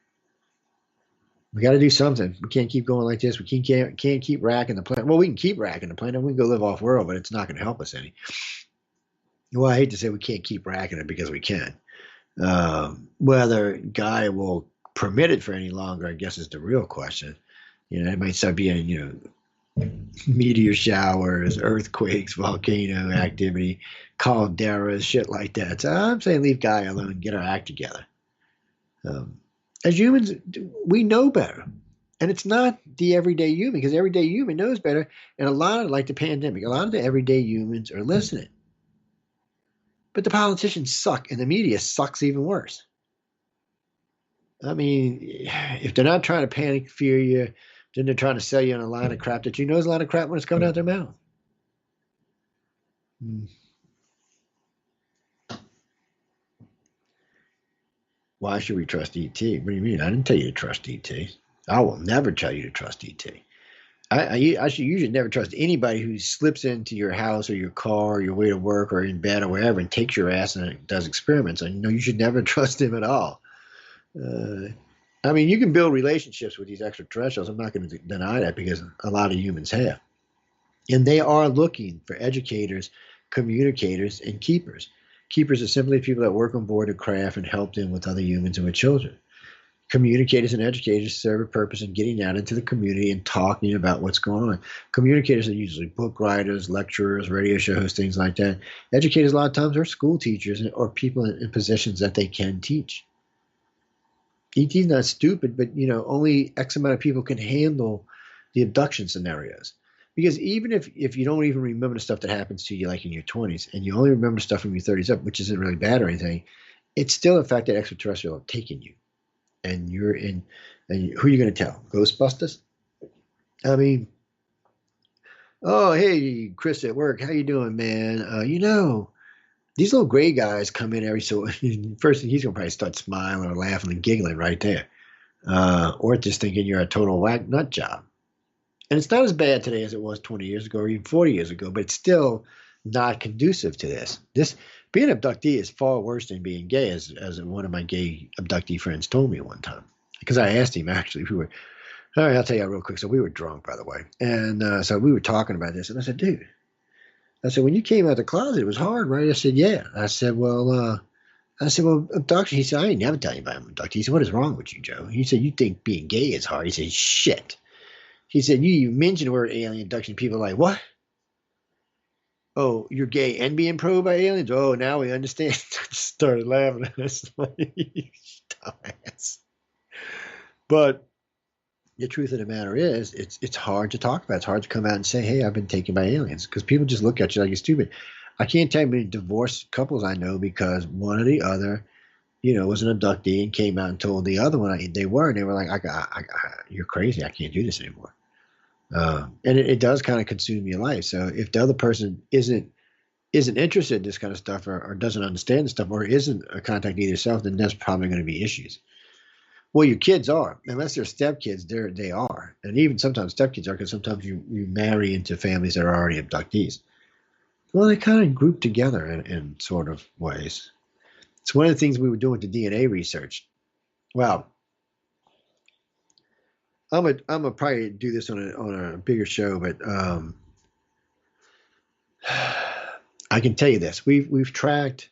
S1: We got to do something. We can't keep going like this. We can't keep racking the planet. Well, we can keep racking the planet. We can go live off world, but it's not going to help us any. Well, I hate to say we can't keep racking it because we can. Whether Gaia will permit it for any longer, I guess, is the real question. It might start being, meteor showers, earthquakes, volcano activity, calderas, shit like that. So I'm saying leave Gaia alone, get our act together. As humans, we know better. And it's not the everyday human, because everyday human knows better. And a lot of, like the pandemic, a lot of the everyday humans are listening. But the politicians suck, and the media sucks even worse. I mean, if they're not trying to panic, fear you, then they're trying to sell you on a line of crap that you know is a line of crap when it's coming out their mouth. Why should we trust ET? What do you mean? I didn't tell you to trust ET. I will never tell you to trust ET. You should never trust anybody who slips into your house or your car or your way to work or in bed or wherever and takes your ass and does experiments. And you should never trust him at all. I mean, you can build relationships with these extraterrestrials. I'm not going to deny that because a lot of humans have. And they are looking for educators, communicators, and keepers. Keepers are simply people that work on board a craft and help them with other humans and with children. Communicators and educators serve a purpose in getting out into the community and talking about what's going on. Communicators are usually book writers, lecturers, radio show hosts, things like that. Educators a lot of times are school teachers or people in positions that they can teach. ET's not stupid, but only X amount of people can handle the abduction scenarios. Because even if you don't even remember the stuff that happens to you like in your 20s, and you only remember stuff from your 30s up, which isn't really bad or anything, it's still the fact that extraterrestrials have taken you. and you're in, and who are you going to tell? Ghostbusters? I mean, oh, hey, Chris at work, how you doing, man? These little gray guys come in every so. First thing he's gonna probably start smiling or laughing and giggling right there, or just thinking you're a total whack nut job. And it's not as bad today as it was 20 years ago or even 40 years ago, but it's still not conducive to this. This being an abductee is far worse than being gay, as one of my gay abductee friends told me one time. Because I asked him actually, we were all right. I'll tell you real quick. So we were drunk, by the way, and so we were talking about this, and I said, dude, I said when you came out of the closet, it was hard, right? I said, yeah. I said, well, abduction. He said, I ain't never tell you about an abduction. He said, what is wrong with you, Joe? He said, you think being gay is hard? He said, shit. He said, you mentioned the word alien abduction. People are like, what? Oh, you're gay and being probed by aliens? Oh, now we understand. I just started laughing. I was like, dumbass. But the truth of the matter is, it's hard to talk about. It's hard to come out and say, hey, I've been taken by aliens, because people just look at you like you're stupid. I can't tell you how many divorced couples I know because one or the other, was an abductee and came out and told the other one they were, and they were like, you're crazy. I can't do this anymore. And it does kind of consume your life. So if the other person isn't interested in this kind of stuff, or doesn't understand the stuff, or isn't a contactee themselves, then there's probably going to be issues. Well, your kids are, unless they're stepkids, they are, and even sometimes stepkids are, because sometimes you marry into families that are already abductees. Well, they kind of group together in sort of ways. It's one of the things we were doing with the DNA research. Well, I'm gonna probably do this on a bigger show, but I can tell you this: we've tracked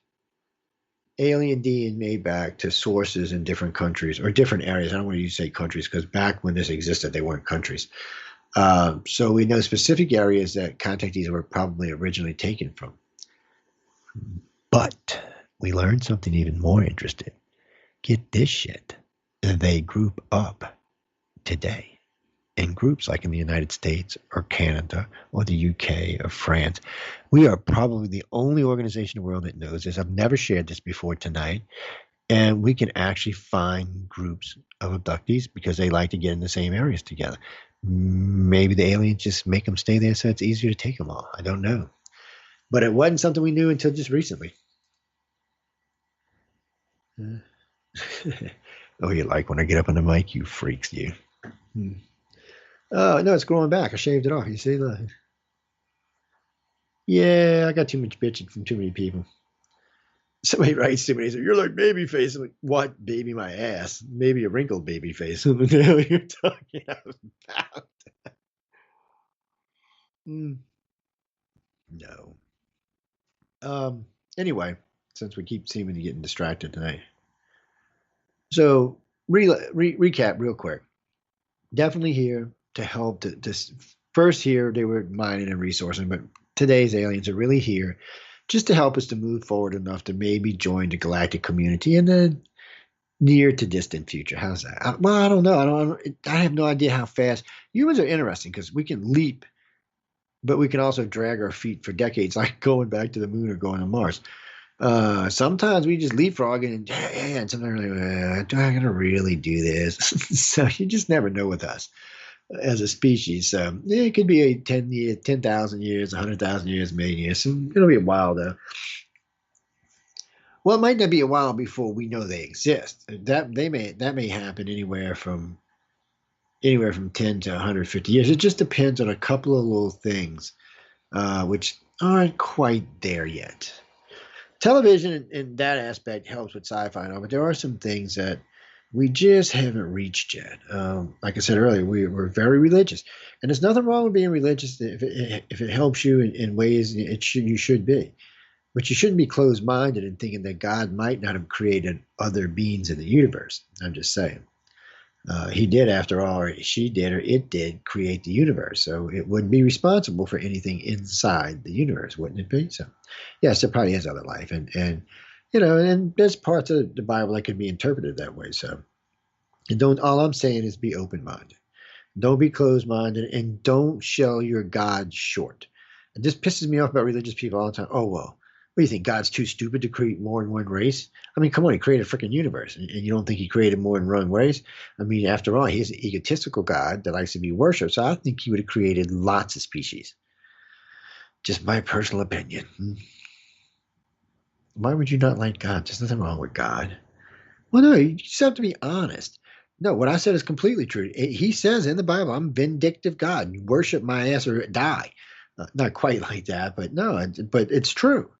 S1: alien DNA back to sources in different countries or different areas. I don't want to use say countries, because back when this existed, they weren't countries. So we know specific areas that contactees were probably originally taken from. But we learned something even more interesting. Get this shit. They group up today in groups like in the United States or Canada or the UK or France. We are probably the only organization in the world that knows this. I've never shared this before tonight. And we can actually find groups of abductees because they like to get in the same areas together. Maybe the aliens just make them stay there so it's easier to take them all. I don't know. But it wasn't something we knew until just recently. Oh, you like when I get up on the mic, you freaks, you. Oh, no, it's growing back. I shaved it off. You see? Look. Yeah, I got too much bitching from too many people. Somebody writes to me, they say, you're like baby face. I'm like, what? Baby my ass. Maybe a wrinkled baby face. What the hell are you talking about? No. Anyway, since we keep seeming to get distracted tonight. So, recap real quick. Definitely here to help to first here they were mining and resourcing, but today's aliens are really here just to help us to move forward enough to maybe join the galactic community in the near to distant future. How's that? Well, I don't know. I have no idea how fast. Humans are interesting because we can leap, but we can also drag our feet for decades, like going back to the moon or going to Mars. Sometimes we just leapfrog and sometimes we're like, do I gotta really do this? So you just never know with us as a species. So it could be a 10,000 years, 100,000 years, million years. So it'll be a while though. Well, it might not be a while before we know they exist. That may happen anywhere from 10 to 150 years. It just depends on a couple of little things, which aren't quite there yet. Television in that aspect helps with sci-fi and all, but there are some things that we just haven't reached yet. Like I said earlier, we're very religious, and there's nothing wrong with being religious if it helps you in ways you should be. But you shouldn't be closed-minded and thinking that God might not have created other beings in the universe. I'm just saying. He did, after all, or she did, or it did create the universe. So it wouldn't be responsible for anything inside the universe, wouldn't it be? So, yes, there probably is other life. And there's parts of the Bible that could be interpreted that way. So, all I'm saying is be open-minded. Don't be closed-minded, and don't sell your God short. And this pisses me off about religious people all the time. Oh, well, do you think? God's too stupid to create more than one race? I mean, come on, he created a freaking universe, and you don't think he created more than one race? I mean, after all, he's an egotistical God that likes to be worshipped, so I think he would have created lots of species. Just my personal opinion. Why would you not like God? There's nothing wrong with God. Well, no, you just have to be honest. No, what I said is completely true. He says in the Bible, I'm vindictive God. You worship my ass or die. Not quite like that, but no, but it's true.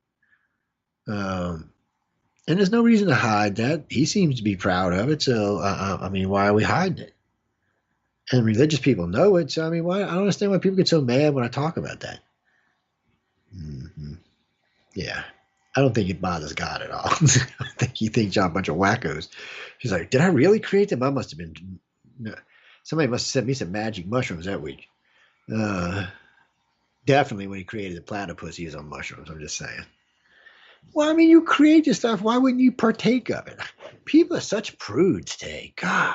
S1: And there's no reason to hide that. He seems to be proud of it. So, I mean, why are we hiding it? And religious people know it. So, I mean, why? I don't understand why people get so mad when I talk about that. Hmm. Yeah. I don't think it bothers God at all. I think he thinks y'all a bunch of wackos. He's like, did I really create them? I must have been. No. Somebody must have sent me some magic mushrooms that week. Uh, Definitely when he created the platypus, he was on mushrooms. I'm just saying. Well, I mean, you create this stuff. Why wouldn't you partake of it? People are such prudes today. God.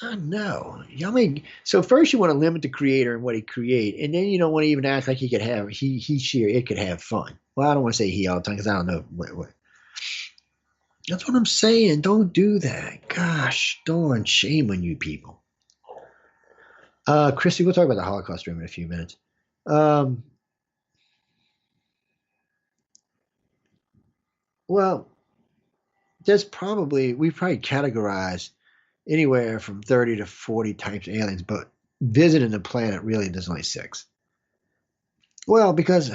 S1: I know. I mean, so first you want to limit the creator and what he create, and then you don't want to even act like he could have she or it could have fun. Well, I don't want to say he all the time because I don't know what. That's what I'm saying. Don't do that. Gosh darn shame on you people. Christy, we'll talk about the Holocaust room in a few minutes. Um, well, we probably categorize anywhere from 30 to 40 types of aliens, but visiting the planet really there's only six. Well, because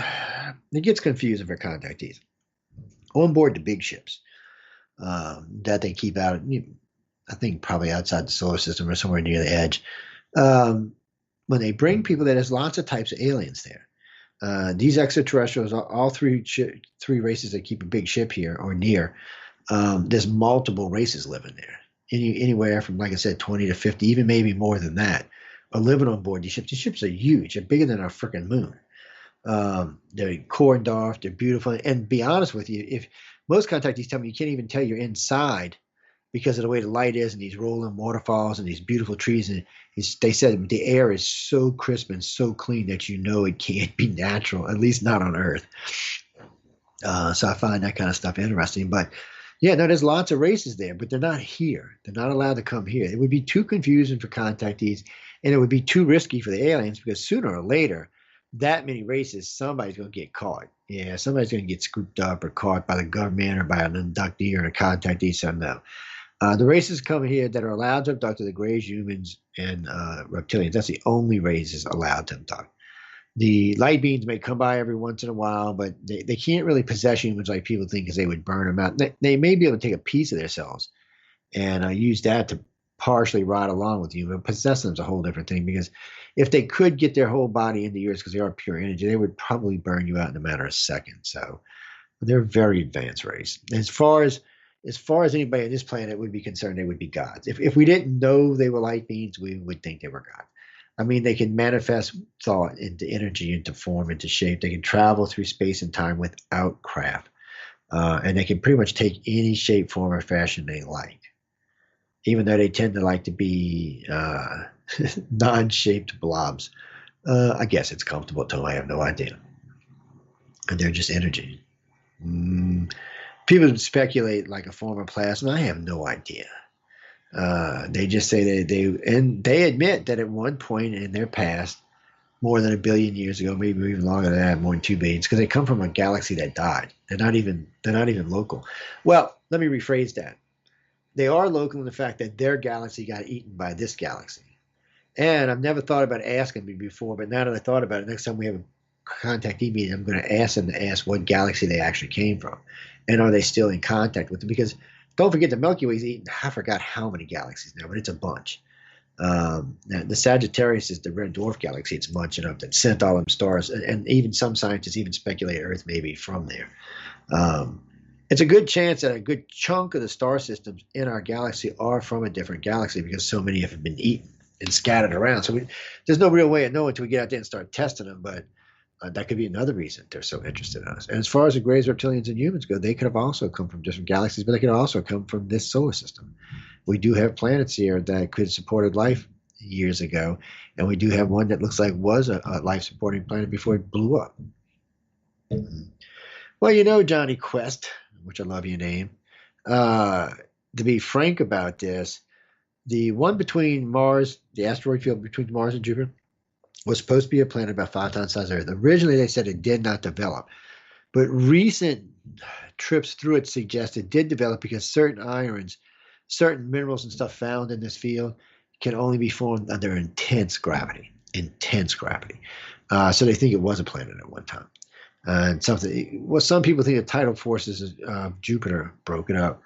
S1: it gets confusing for contactees. On board the big ships that they keep out, I think probably outside the solar system or somewhere near the edge. Um, when they bring people there, there's lots of types of aliens there. These extraterrestrials, all three races that keep a big ship here or near, there's multiple races living there. Anywhere from, like I said, 20 to 50, even maybe more than that, are living on board these ships. These ships are huge. They're bigger than our freaking moon. They're cordoned off. They're beautiful. And be honest with you, if most contactees tell me you can't even tell you're inside because of the way the light is and these rolling waterfalls and these beautiful trees. And they said the air is so crisp and so clean that you know it can't be natural, at least not on Earth. So I find that kind of stuff interesting. But yeah, no, there's lots of races there, but they're not here. They're not allowed to come here. It would be too confusing for contactees, and it would be too risky for the aliens because sooner or later, that many races, somebody's going to get caught. Yeah, somebody's going to get scooped up or caught by the government or by an inductee or a contactee. So no. The races come here that are allowed to abduct are the Greys, humans, and reptilians. That's the only races allowed to abduct. The light beings may come by every once in a while, but they can't really possess humans like people think because they would burn them out. They may be able to take a piece of themselves and use that to partially ride along with you, but possess them is a whole different thing because if they could get their whole body into yours because they are pure energy, they would probably burn you out in a matter of seconds. So they're a very advanced race. As far as anybody on this planet would be concerned, they would be gods. If we didn't know they were light beings, we would think they were gods. I mean, they can manifest thought into energy, into form, into shape. They can travel through space and time without craft. And they can pretty much take any shape, form, or fashion they like, even though they tend to like to be non-shaped blobs. I guess it's comfortable to them. I have no idea. And they're just energy. People speculate like a form of plasma. I have no idea. They just say they admit that at one point in their past, more than 1 billion years ago, maybe even longer than that, more than 2 billion, because they come from a galaxy that died. They're not even local. Well, let me rephrase that. They are local in the fact that their galaxy got eaten by this galaxy. And I've never thought about asking me before, but now that I thought about it, next time we have a contactee meeting, I'm going to ask them to ask what galaxy they actually came from, and are they still in contact with them? Because don't forget the Milky Way's eaten. I forgot how many galaxies now, but it's a bunch. Now the Sagittarius is the red dwarf galaxy. It's munching up that sent all them stars, and even some scientists even speculate Earth may be from there. It's a good chance that a good chunk of the star systems in our galaxy are from a different galaxy because so many have been eaten and scattered around. So there's no real way of knowing until we get out there and start testing them. But that could be another reason they're so interested in us. And as far as the Greys, reptilians, and humans go, they could have also come from different galaxies, but they could also come from this solar system. We do have planets here that could have supported life years ago, and we do have one that looks like was a life-supporting planet before it blew up. Well, you know, Johnny Quest, which I love your name. Uh, to be frank about this, the one between Mars, the asteroid field between Mars and Jupiter, was supposed to be a planet about 5 times the size of Earth. Originally, they said it did not develop, but recent trips through it suggest it did develop because certain irons, certain minerals and stuff found in this field can only be formed under intense gravity. Intense gravity. So they think it was a planet at one time. And something. Well, some people think the tidal forces of Jupiter broke it up.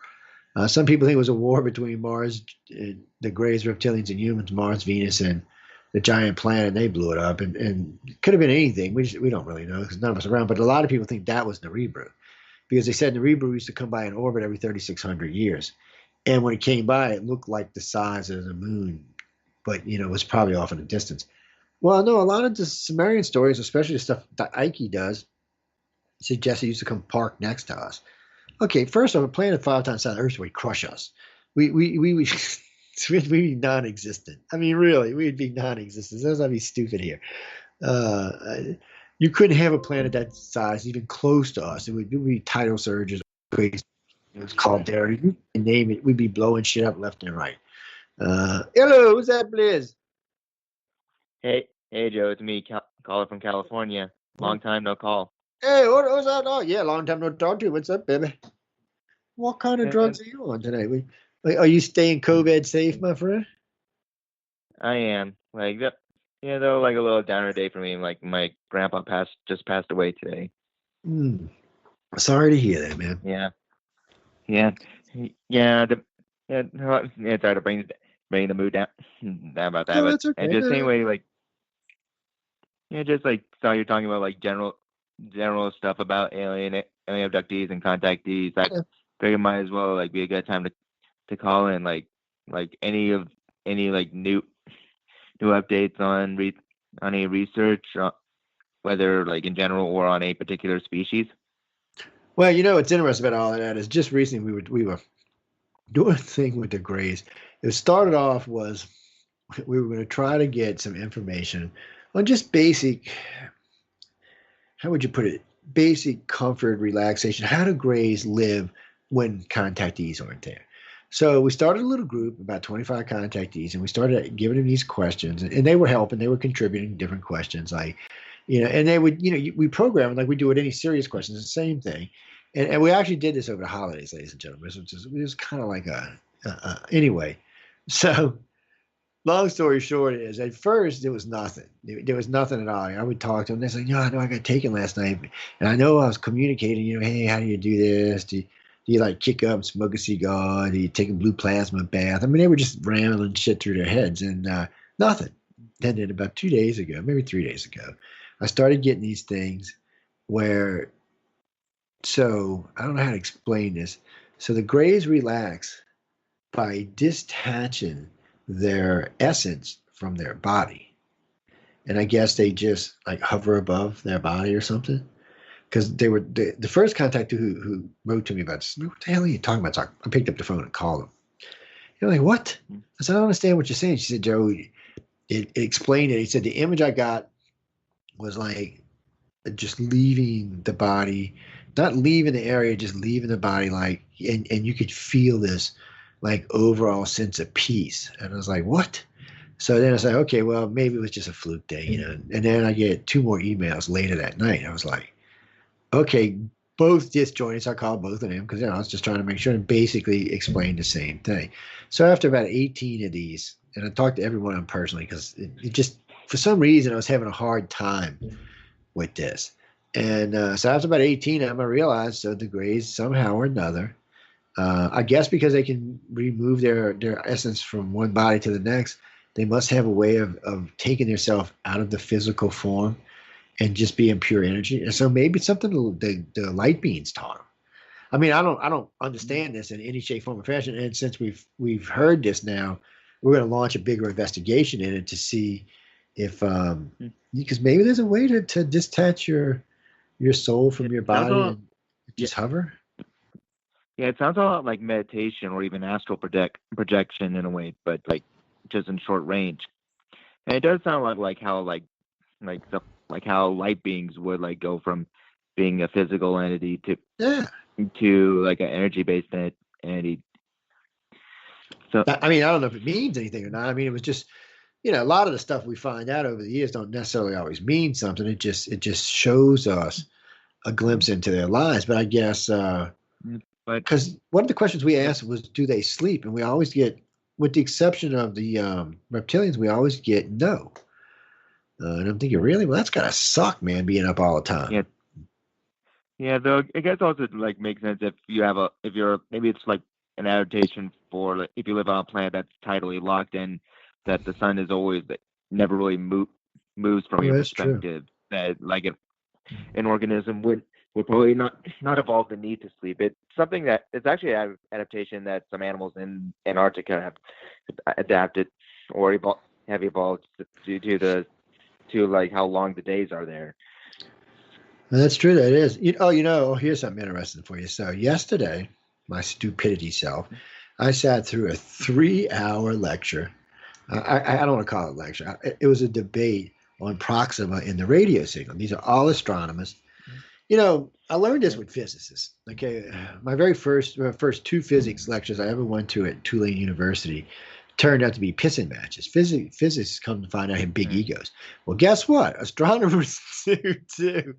S1: Some people think it was a war between Mars, the Greys, reptilians, and humans, Mars, Venus, and the giant planet. And they blew it up, and it could have been anything. We don't really know because none of us are around. But a lot of people think that was Nibiru because they said Nibiru used to come by in orbit every 3,600 years, and when it came by, it looked like the size of the moon, but it was probably off in the distance. Well, no, a lot of the Sumerian stories, especially the stuff that Ike does, suggest it used to come park next to us. Okay, first off, a planet 5 times the size of Earth would crush us. We would we'd be non-existent. I mean, really, we'd be non-existent. Let's not be stupid here. Uh, you couldn't have a planet that size even close to us. It would be tidal surges, crazy. It was called there. You can name it. We'd be blowing shit up left and right. Hello, who's that, Blizz?
S2: Hey, Joe, it's me, caller from California. Long time no call.
S1: Hey, what's up? Oh, yeah, long time no talk to you. What's up, baby? What kind of drugs are you on today? Are you staying COVID safe, my friend?
S2: I am though, like a little downer day for me. Like my grandpa just passed away today.
S1: Hmm. Sorry to hear that, man.
S2: Yeah, yeah, yeah. Sorry to bring the mood down, down about that,
S1: No,
S2: but
S1: that's okay.
S2: and just
S1: No,
S2: same
S1: no.
S2: way, like just like saw you talking about like general stuff about alien abductees and contactees. I
S1: Yeah.
S2: figured might as well like be a good time to call in like any like new updates on any research, whether like in general or on a particular species.
S1: Well, what's interesting about all of that is just recently we were doing a thing with the Grays. It started off was we were going to try to get some information on just basic, how would you put it? Basic comfort, relaxation. How do Grays live when contactees aren't there? So we started a little group, about 25 contactees, and we started giving them these questions, and they were helping. They were contributing different questions, like, and they would, we program it like we do with any serious questions, the same thing. And we actually did this over the holidays, ladies and gentlemen. It was kind of like anyway. So long story short is at first there was nothing. There was nothing at all. I would talk to them. They're like, I know I got taken last night. And I know I was communicating, hey, how do you do this? Do you like kick up and smoke a cigar? Do you take a blue plasma bath? I mean, they were just rambling shit through their heads and nothing. Then about 2 days ago, maybe 3 days ago, I started getting these things where, so I don't know how to explain this. So the Greys relax by detaching their essence from their body. And I guess they just like hover above their body or something. Because they were the first contact who wrote to me about this. What the hell are you talking about? So I picked up the phone and called them. You're like, what? I said, I don't understand what you're saying. She said, Joe, it explained it. He said, the image I got was like just leaving the body, not leaving the area, just leaving the body, like, and you could feel this like overall sense of peace. And I was like, what? So then I said, okay, well, maybe it was just a fluke day. And then I get two more emails later that night. I was like, okay, both disjointed. So I called both of them because I was just trying to make sure and basically explain the same thing. So after about 18 of these, and I talked to everyone personally because it just, for some reason, I was having a hard time with this. And so after about 18 of them, I realized so the Greys somehow or another, I guess because they can remove their essence from one body to the next, they must have a way of taking themselves out of the physical form and just being pure energy. And so maybe it's something the light beings taught them. I mean, I don't understand this in any shape, form, or fashion. And since we've heard this now, we're going to launch a bigger investigation in it to see if because maybe there's a way to detach your soul from your body and just hover.
S2: Yeah, it sounds a lot like meditation or even astral projection in a way, but like just in short range. And it does sound like how like the like how light beings would like go from being a physical entity
S1: Yeah.
S2: to like an energy-based entity. So
S1: I mean, I don't know if it means anything or not. I mean, it was just, a lot of the stuff we find out over the years don't necessarily always mean something. It just shows us a glimpse into their lives. But I guess
S2: but
S1: because one of the questions we
S2: yep,
S1: asked was, do they sleep? And we always get, with the exception of the reptilians, we always get no. And I'm thinking, really? Well, that's gotta suck, man, being up all the time.
S2: yeah, yeah. Though I guess also like makes sense if you're maybe it's like an adaptation for like, if you live on a planet that's tidally locked in, that the sun is always that never really moves from
S1: Well,
S2: your
S1: that's true.
S2: perspective. That like an organism would probably not evolve the need to sleep. It's something that it's actually an adaptation that some animals in Antarctica have adapted or have evolved due to to like how long the days are there.
S1: Well, that's true. That is. Here's something interesting for you. So yesterday, my stupidity self, I sat through a 3-hour lecture. I don't want to call it a lecture. It was a debate on Proxima and the radio signal. These are all astronomers. I learned this
S2: Yeah.
S1: with physicists. Okay, my first two physics lectures I ever went to at Tulane University turned out to be pissing matches. Physicists come to find out have big
S2: Mm.
S1: egos. Well, guess what? Astronomers do too.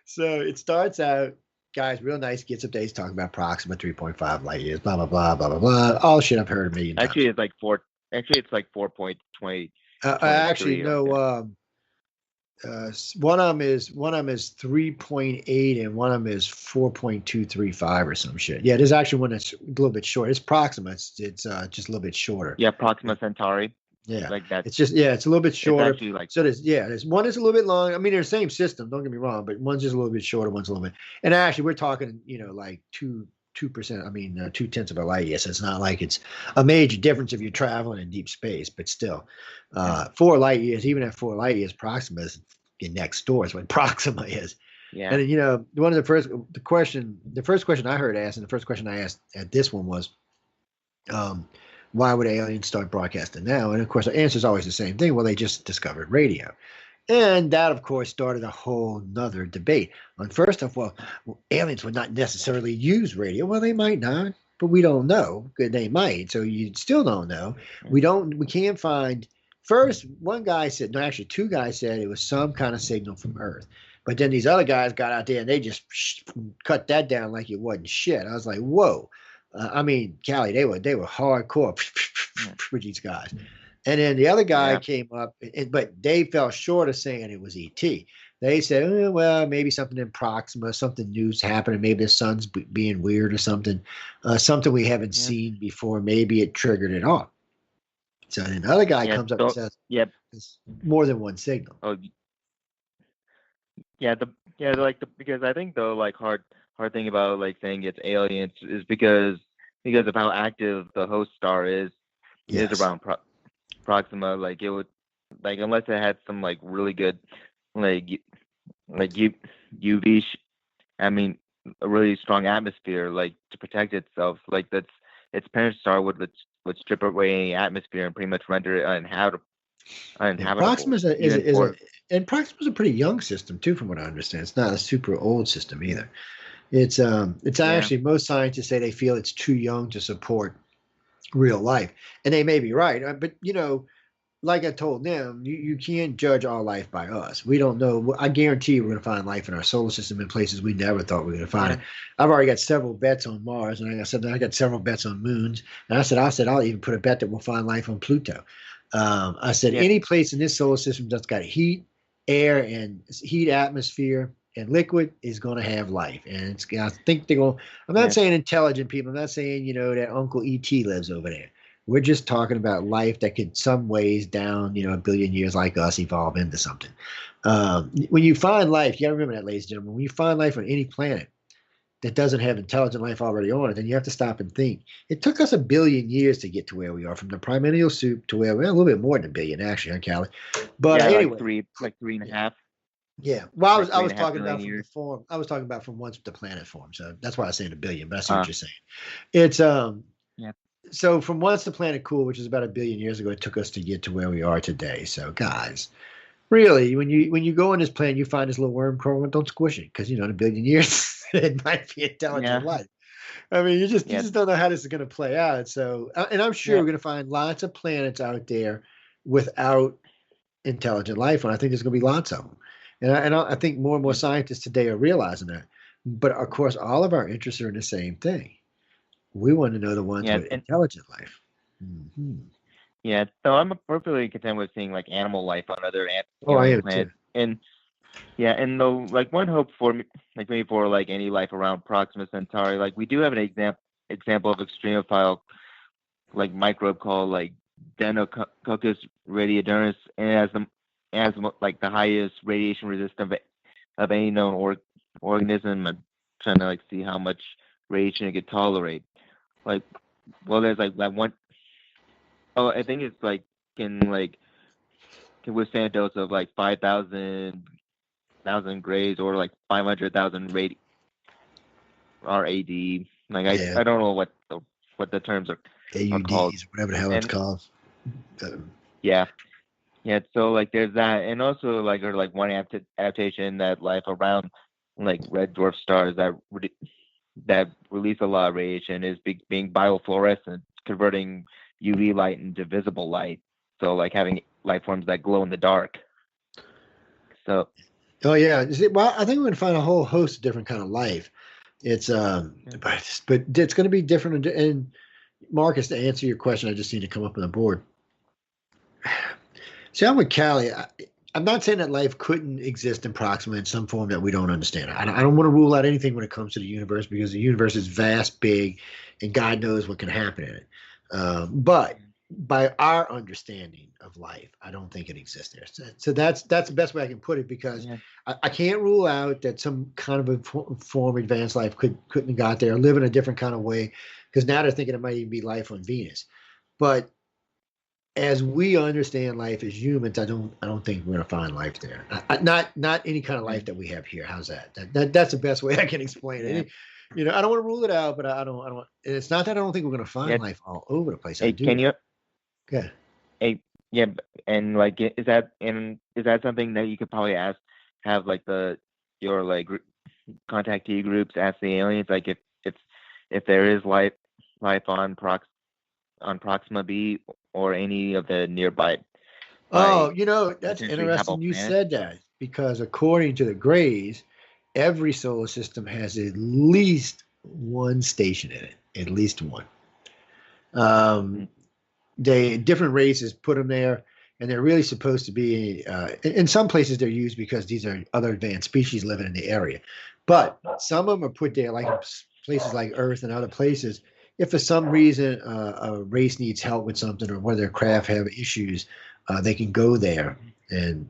S1: So it starts out, guys, real nice, gets up there, he's talking about Proxima 3.5 light years, blah, blah, blah, blah, blah, blah. All shit I've heard a million
S2: Actually,
S1: times.
S2: it's like four. Actually, it's like 4.20
S1: I actually
S2: 23 or
S1: know one of them is 3.8 and one of them is 4.235 or some shit. Yeah, there's actually one that's a little bit short. It's Proxima. It's just a little bit shorter.
S2: yeah, Proxima Centauri.
S1: Yeah,
S2: Like that.
S1: it's a little bit
S2: It's
S1: shorter.
S2: actually like
S1: So there's one is a little bit long. I mean, they're the same system. Don't get me wrong, but one's just a little bit shorter. One's a little bit. And actually, we're talking, like 2%. I mean, 2/10 of a light year. So it's not like it's a major difference if you're traveling in deep space. But still,
S2: yeah,
S1: 4 light years. Even at 4 light years, Proxima is next door. Is what Proxima is.
S2: yeah,
S1: And then, one of the first question I heard asked, and the first question I asked at this one was, um, why would aliens start broadcasting now? And of course, the answer is always the same thing. Well, they just discovered radio. And that, of course, started a whole nother debate. On first off, well, aliens would not necessarily use radio. Well, they might not, but we don't know. They might, so you still don't know.
S2: yeah,
S1: We can't find. First, one guy said, no, actually, two guys said it was some kind of signal from Earth. But then these other guys got out there and they just cut that down like it wasn't shit. I was like, whoa. I mean, Callie, they were hardcore with these guys. And then the other guy
S2: yeah,
S1: came up, but they fell short of saying it was ET. They said, well, maybe something in Proxima, something new's happening. Maybe the sun's being weird or something, something we haven't
S2: yeah,
S1: seen before. Maybe it triggered it off. So then the other guy
S2: yeah.
S1: comes up and
S2: So
S1: says,
S2: yeah.
S1: it's more than one signal.
S2: Oh, yeah. Because I think the like hard thing about like saying it's aliens is because of how active the host star is
S1: Yes.
S2: around Proxima. Like it would like unless it had some like really good like like UV I mean a really strong atmosphere like to protect itself. Like that's its parent star would strip away any atmosphere and pretty much render it
S1: Yeah,
S2: uninhabitable even for
S1: And Proxima's a pretty young system too, from what I understand. It's not a super old system either. It's
S2: yeah.
S1: actually, most scientists say they feel it's too young to support real life, and they may be right. But like I told them, you can't judge all life by us. We don't know. I guarantee we're going to find life in our solar system in places we never thought we were going to find
S2: Yeah.
S1: it. I've already got several bets on Mars, and I got several bets on moons. And I said I'll even put a bet that we'll find life on Pluto. I said
S2: Yeah.
S1: any place in this solar system that's got heat, air, and heat atmosphere and liquid is going to have life. And I think they're going. I'm not
S2: Yeah.
S1: saying intelligent people. I'm not saying that Uncle ET lives over there. We're just talking about life that could, some ways down, a billion years like us, evolve into something. When you find life, you got to remember that, ladies and gentlemen. When you find life on any planet that doesn't have intelligent life already on it, then you have to stop and think. It took us a billion years to get to where we are, from the primordial soup to where we're a little bit more than a billion, actually, huh, Callie? But
S2: Yeah,
S1: anyway,
S2: like three and a
S1: yeah,
S2: half,
S1: yeah. Well,
S2: like
S1: I
S2: three and
S1: was
S2: a half
S1: talking
S2: billion
S1: about from the
S2: years.
S1: form. I was talking about from once the planet formed. So that's why I was saying a billion. But I see what
S2: Uh
S1: you're saying. It's
S2: yeah.
S1: So from once the planet cooled, which is about a billion years ago, it took us to get to where we are today. So guys, Really, when you go on this planet, you find this little worm crawling. Don't squish it because in a billion years it might be intelligent
S2: Yeah,
S1: life. I mean, you
S2: yeah,
S1: just don't know how this is going to play out. So, and I'm sure
S2: yeah,
S1: we're going to find lots of planets out there without intelligent life, and I think there's going to be lots of them. And I think more and more
S2: yeah,
S1: scientists today are realizing that. But of course, all of our interests are in the same thing. We want to know the ones
S2: yeah,
S1: with
S2: and
S1: intelligent life. Hmm.
S2: yeah. So I'm perfectly content with seeing like animal life on other
S1: Oh, I
S2: alien
S1: am too.
S2: planets, and yeah, and the like one hope for me, like maybe for like any life around Proxima Centauri, like we do have an example of extremophile like microbe called like Denococcus radiodurans, and like the highest radiation resistant of any known organism. I'm trying to like see how much radiation it could tolerate. Like, well, there's like that one. Oh, I think it's like can like can withstand a dose of like 5,000 grays or like 500,000 RAD. Like
S1: Yeah,
S2: I don't know what the terms are called.
S1: AUDs, whatever the hell it's
S2: And
S1: called.
S2: yeah, yeah. So like there's that, and also like or like one adaptation that life around like red dwarf stars that release a lot of radiation is being biofluorescent, converting UV light into visible light. So like having life forms that glow in the dark. So
S1: Oh yeah. Well, I think we're gonna find a whole host of different kind of life. It's
S2: yeah,
S1: but it's going to be different. And Marcus, to answer your question, I just need to come up on the board. See, I'm with Callie. I'm not saying that life couldn't exist in Proxima in some form that we don't understand. I don't want to rule out anything when it comes to the universe because the universe is vast, big, and God knows what can happen in it. But by our understanding of life, I don't think it exists there. So that's the best way I can put it because
S2: yeah,
S1: I can't rule out that some kind of a form of advanced life couldn't have got there, live in a different kind of way. Because now they're thinking it might even be life on Venus. But as we understand life as humans, I don't think we're gonna find life there. Not any kind of
S2: yeah,
S1: life that we have here. How's that? That's the best way I can explain
S2: yeah.
S1: it. I don't want to rule it out, but I don't. It's not that I don't think we're gonna find
S2: Yeah.
S1: life all over the place. I
S2: Hey,
S1: do.
S2: can you?
S1: Okay.
S2: Hey, yeah, and like, is that something that you could probably have like your like contactee groups ask the aliens, like if there is life on Proxima B or any of the nearby
S1: Oh,
S2: by
S1: that's
S2: potentially habitable
S1: interesting you
S2: planets?
S1: said that because according to the Greys, every solar system has at least one station in it, at least one. Um,
S2: Mm,
S1: they different races put them there, and they're really supposed to be. In some places, they're used because these are other advanced species living in the area, but some of them are put there, like in places like Earth and other places. If for some reason a race needs help with something, or one of their craft have issues, they can go there and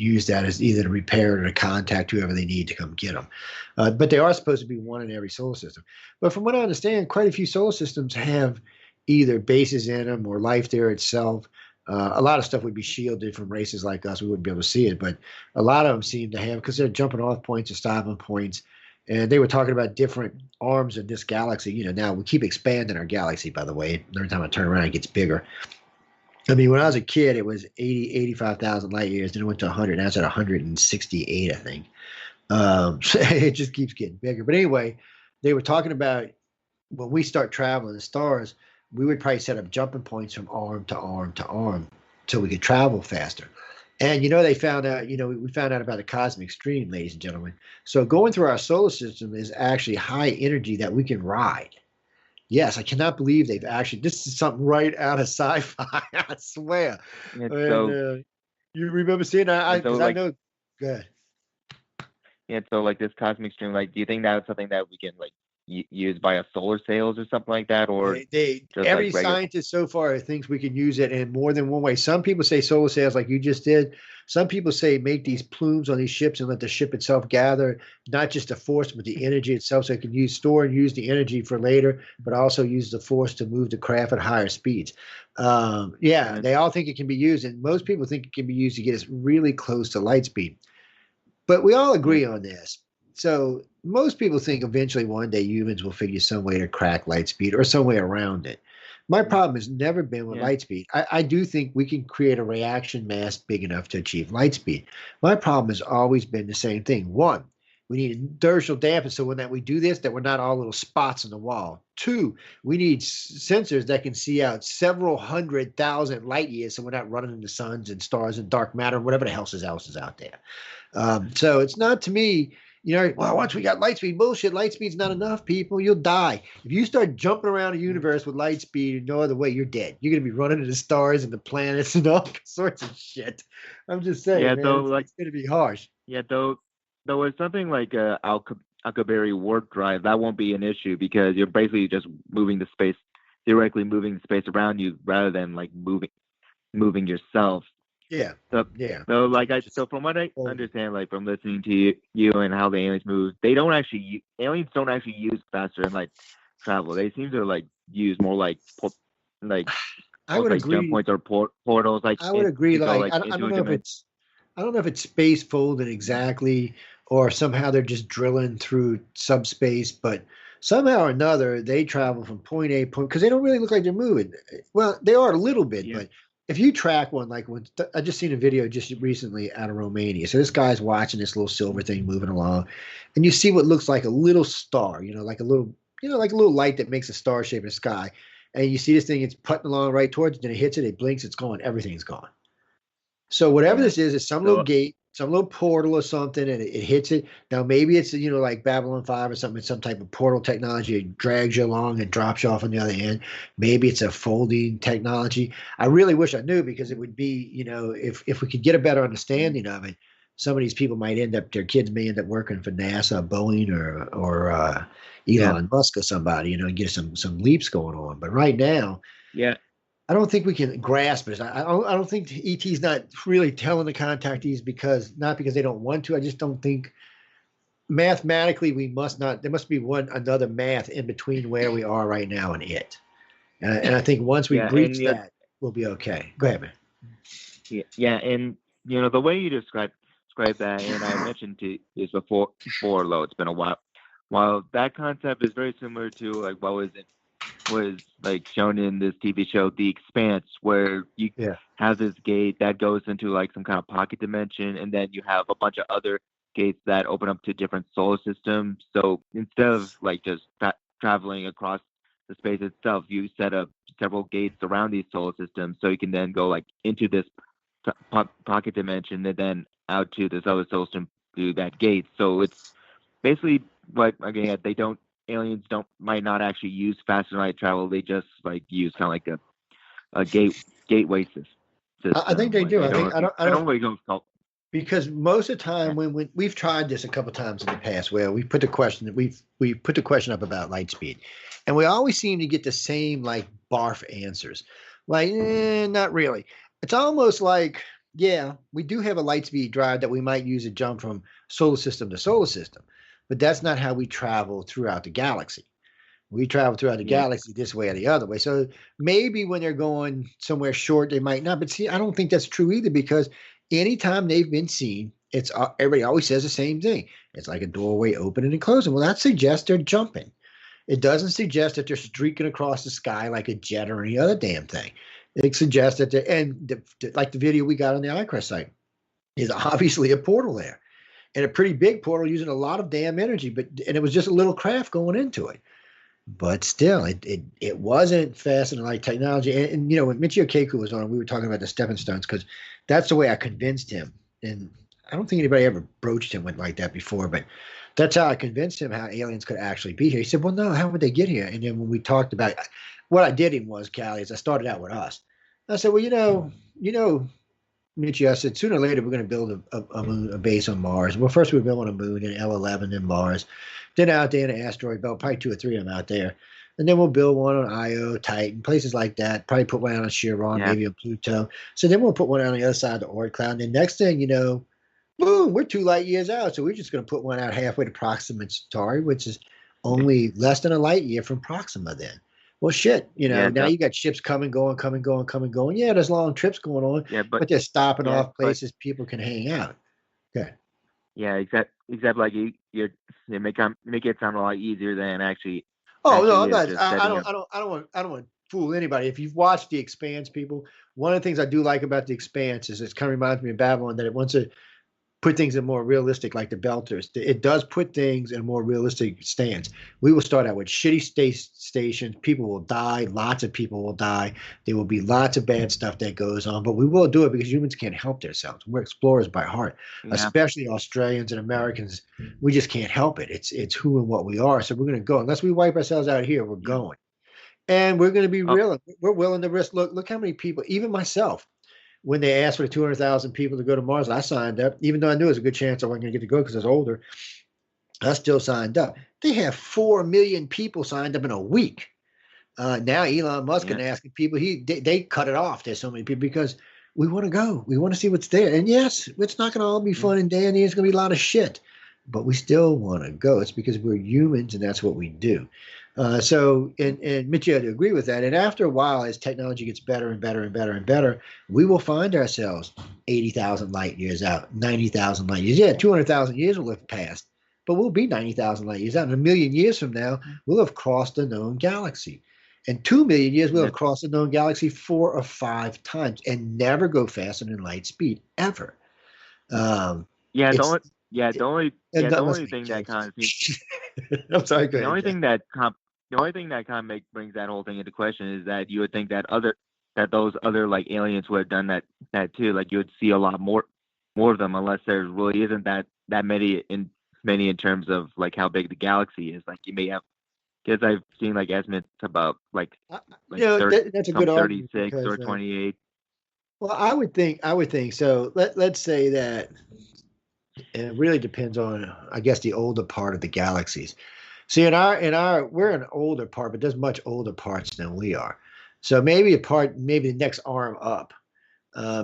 S1: use that as either to repair or to contact whoever they need to come get them. But they are supposed to be one in every solar system. But from what I understand, quite a few solar systems have either bases in them or life there itself. A lot of stuff would be shielded from races like us. We wouldn't be able to see it, but a lot of them seem to have because they're jumping off points or stopping points. And they were talking about different arms of this galaxy. Now we keep expanding our galaxy, by the way. Every time I turn around, it gets bigger. I mean, when I was a kid, it was 85,000 light years. Then it went to 100. Now it's at 168, I think. So it just keeps getting bigger. But anyway, they were talking about when we start traveling the stars, we would probably set up jumping points from arm to arm to arm so we could travel faster. And they found out, we found out about the cosmic stream, ladies and gentlemen. So going through our solar system is actually high energy that we can ride. Yes, I cannot believe they've actually, this is something right out of sci-fi, I swear.
S2: yeah,
S1: And
S2: so
S1: you remember seeing that?
S2: yeah,
S1: Because I know, good.
S2: like this cosmic stream, like do you think that's something that we can like use via solar sails or something like that, or
S1: They
S2: just like
S1: every
S2: regular?
S1: scientist so far thinks we can use it in more than one way. Some people say solar sails, like you just did. Some people say make these plumes on these ships and let the ship itself gather not just the force but the energy itself, so it can store and use the energy for later, but also use the force to move the craft at higher speeds. Yeah,
S2: Yeah,
S1: they all think it can be used, and most people think it can be used to get us really close to light speed. But we all
S2: yeah,
S1: agree on this. So most people think eventually one day humans will figure some way to crack light speed or some way around it. My problem has never been with
S2: Yeah.
S1: light speed. I do think we can create a reaction mass big enough to achieve light speed. My problem has always been the same thing. One, we need inertial dampening so when that we do this, that we're not all little spots on the wall. Two, we need sensors that can see out several 100,000 light years so we're not running into suns and stars and dark matter, whatever the hell else is out there. So it's not to me, well, once we got light speed, bullshit, light speed's not enough, people. You'll die. If you start jumping around the universe with light speed, no other way, you're dead. You're going to be running into the stars and the planets and all sorts of shit. I'm just saying,
S2: Yeah,
S1: man,
S2: though,
S1: it's going to be harsh.
S2: yeah, though it's something like a Alcubierre warp drive, that won't be an issue because you're basically just moving the space, theoretically moving the space around you rather than like moving yourself.
S1: Yeah.
S2: So,
S1: Yeah.
S2: so from what I understand, like from listening to you and how the aliens move, aliens don't actually use faster than light travel. They seem to like use more like
S1: I
S2: almost
S1: would
S2: like jump
S1: agree.
S2: points or portals, like
S1: I would agree.
S2: to go
S1: Like,
S2: like
S1: I
S2: into
S1: don't
S2: a
S1: know if
S2: dimension.
S1: it's space folded exactly, or somehow they're just drilling through subspace, but somehow or another they travel from point A point because they don't really look like they're moving. Well, they are a little bit,
S2: Yeah,
S1: but if you track one, like when I just seen a video just recently out of Romania, so this guy's watching this little silver thing moving along, and you see what looks like a little star, like a little, like a little light that makes a star shape in the sky, and you see this thing, it's putting along right towards it, then it hits it, it blinks, it's gone, everything's gone. So whatever
S2: yeah.
S1: this is some little
S2: So
S1: gate, some little portal or something, and it hits it. Now maybe it's like Babylon 5 or something, it's some type of portal technology. It drags you along and drops you off on the other end. Maybe it's a folding technology. I really wish I knew because it would be, if we could get a better understanding of it, some of these people might their kids may end up working for NASA, Boeing, or
S2: yeah,
S1: Elon Musk or somebody, and get some leaps going on. But right now,
S2: yeah,
S1: I don't think we can grasp it. I don't think ET's not really telling the contactees not because they don't want to. I just don't think mathematically we must not. There must be another math in between where we are right now and it. And I think once we
S2: yeah, and
S1: breach that, we'll be okay. Go ahead, man.
S2: yeah, and the way you describe that, and I mentioned to this before, though it's been a while. While that concept is very similar to like what was like shown in this TV show, The Expanse, where you
S1: Yeah.
S2: have this gate that goes into like some kind of pocket dimension, and then you have a bunch of other gates that open up to different solar systems. So instead of like just traveling across the space itself, you set up several gates around these solar systems, so you can then go like into this pocket dimension and then out to this other solar system through that gate. So it's basically like again, aliens don't might not actually use faster light travel. They just like use kind of like a gateway
S1: I think
S2: system.
S1: they
S2: Like
S1: do. I think I
S2: I
S1: don't
S2: don't really know called.
S1: because most of the
S2: Yeah,
S1: time when we've tried this a couple times in the past where we put the question up about light speed, and we always seem to get the same like barf answers, like not really. It's almost like, yeah, we do have a light speed drive that we might use to jump from solar system to solar system, but that's not how we travel throughout the galaxy. We travel throughout the
S2: yeah,
S1: galaxy this way or the other way. So maybe when they're going somewhere short, they might not. But see, I don't think that's true either because anytime they've been seen, it's everybody always says the same thing. It's like a doorway opening and closing. Well, that suggests they're jumping. It doesn't suggest that they're streaking across the sky like a jet or any other damn thing. It suggests that like the video we got on the iCrest site is obviously a portal there, and a pretty big portal using a lot of damn energy. And it was just a little craft going into it, but still, it wasn't fast and light technology. And when Michio Keiko was on, we were talking about the stepping stones because that's the way I convinced him. And I don't think anybody ever broached him with like that before, but that's how I convinced him how aliens could actually be here. He said, "Well, no, how would they get here?" And then when we talked about what I did him was, Callie, is I started out with us. I said, "Well, Michio, I said, sooner or later we're going to build a base on Mars. Well, first we build on a moon, then L11, then Mars, then out there in the asteroid belt, probably two or three of them out there. And then we'll build one on Io, Titan, places like that. Probably put one out on Chiron,
S2: yeah,
S1: maybe on Pluto. So then we'll put one on the other side of the Oort cloud. And then next thing you know, boom, we're 2 light years out. So we're just going to put one out halfway to Proxima Centauri, which is only less than a light year from Proxima then. Well, shit,
S2: yeah,
S1: now you got ships coming, going, coming, going, coming, going. Yeah, there's long trips going on,
S2: yeah,
S1: but they're stopping
S2: yeah,
S1: off
S2: but
S1: places people can hang out. Okay.
S2: yeah, except like you make it sound a lot easier than
S1: Oh no,
S2: actually
S1: I'm
S2: is
S1: not.
S2: just
S1: I
S2: setting
S1: don't.
S2: up.
S1: I don't. I don't want. I don't want fool anybody. If you've watched The Expanse, people, one of the things I do like about The Expanse is it kind of reminds me of Babylon, that it wants to put things in more realistic, like the Belters. It does put things in a more realistic stance. We will start out with shitty stations. People will die. Lots of people will die. There will be lots of bad stuff that goes on, but we will do it because humans can't help themselves. We're explorers by heart,
S2: Yeah.
S1: especially Australians and Americans. We just can't help it. It's who and what we are. So we're going to go. Unless we wipe ourselves out here, we're going. And we're going to be
S2: Oh,
S1: real. We're willing to risk. Look how many people, even myself, when they asked for the 200,000 people to go to Mars, I signed up, even though I knew it was a good chance I wasn't going to get to go because I was older. I still signed up. They have 4 million people signed up in a week. Now Elon Musk
S2: yeah.
S1: and asking people, they cut it off. There's so many people because we want to go. We want to see what's there. And yes, it's not going to all be fun and dandy. It's going to be a lot of shit, but we still want to go. It's because we're humans and that's what we do. And Mitch, you had to agree with that. And after a while, as technology gets better and better and better and better, we will find ourselves 80,000 light years out, 90,000 light years. Yeah, 200,000 years will have passed, but we'll be 90,000 light years out. And a million years from now, we'll have crossed the known galaxy. In 2 million years, we'll have crossed the known galaxy 4 or 5 times and never go faster than light speed, ever.
S2: Yeah,
S1: It's
S2: the only
S1: make
S2: thing that
S1: jokes.
S2: kind of seems,
S1: I'm sorry, go
S2: the
S1: ahead,
S2: only
S1: Jeff.
S2: thing that the only thing that kind of brings that whole thing into question is that you would think that those other like aliens would have done that too. Like you would see a lot more of them, unless there really isn't that many in terms of like how big the galaxy is. Like you may have, because I've seen like estimates about like
S1: You know,
S2: 30,
S1: that's a
S2: some
S1: good argument
S2: 36
S1: because,
S2: or 28.
S1: well, I would think so. Let's say that, and it really depends on, I guess, the older part of the galaxies. See, we're an older part, but there's much older parts than we are. So maybe the next arm up.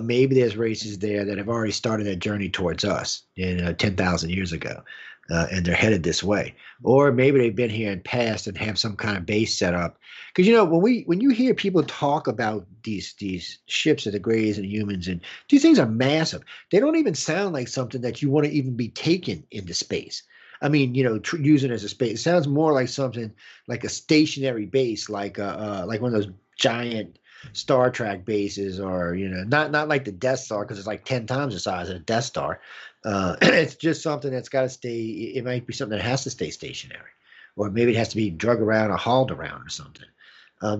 S1: Maybe there's races there that have already started that journey towards us, 10,000 years ago, and they're headed this way. Or maybe they've been here in past and have some kind of base set up. Because when you hear people talk about these ships of the Greys and humans, and these things are massive. They don't even sound like something that you want to even be taken into space. I mean, using it as a space. It sounds more like something like a stationary base, like one of those giant Star Trek bases, or not like the Death Star, because it's like 10 times the size of the Death Star. It's just something that's got to stay. It might be something that has to stay stationary, or maybe it has to be drug around or hauled around or something.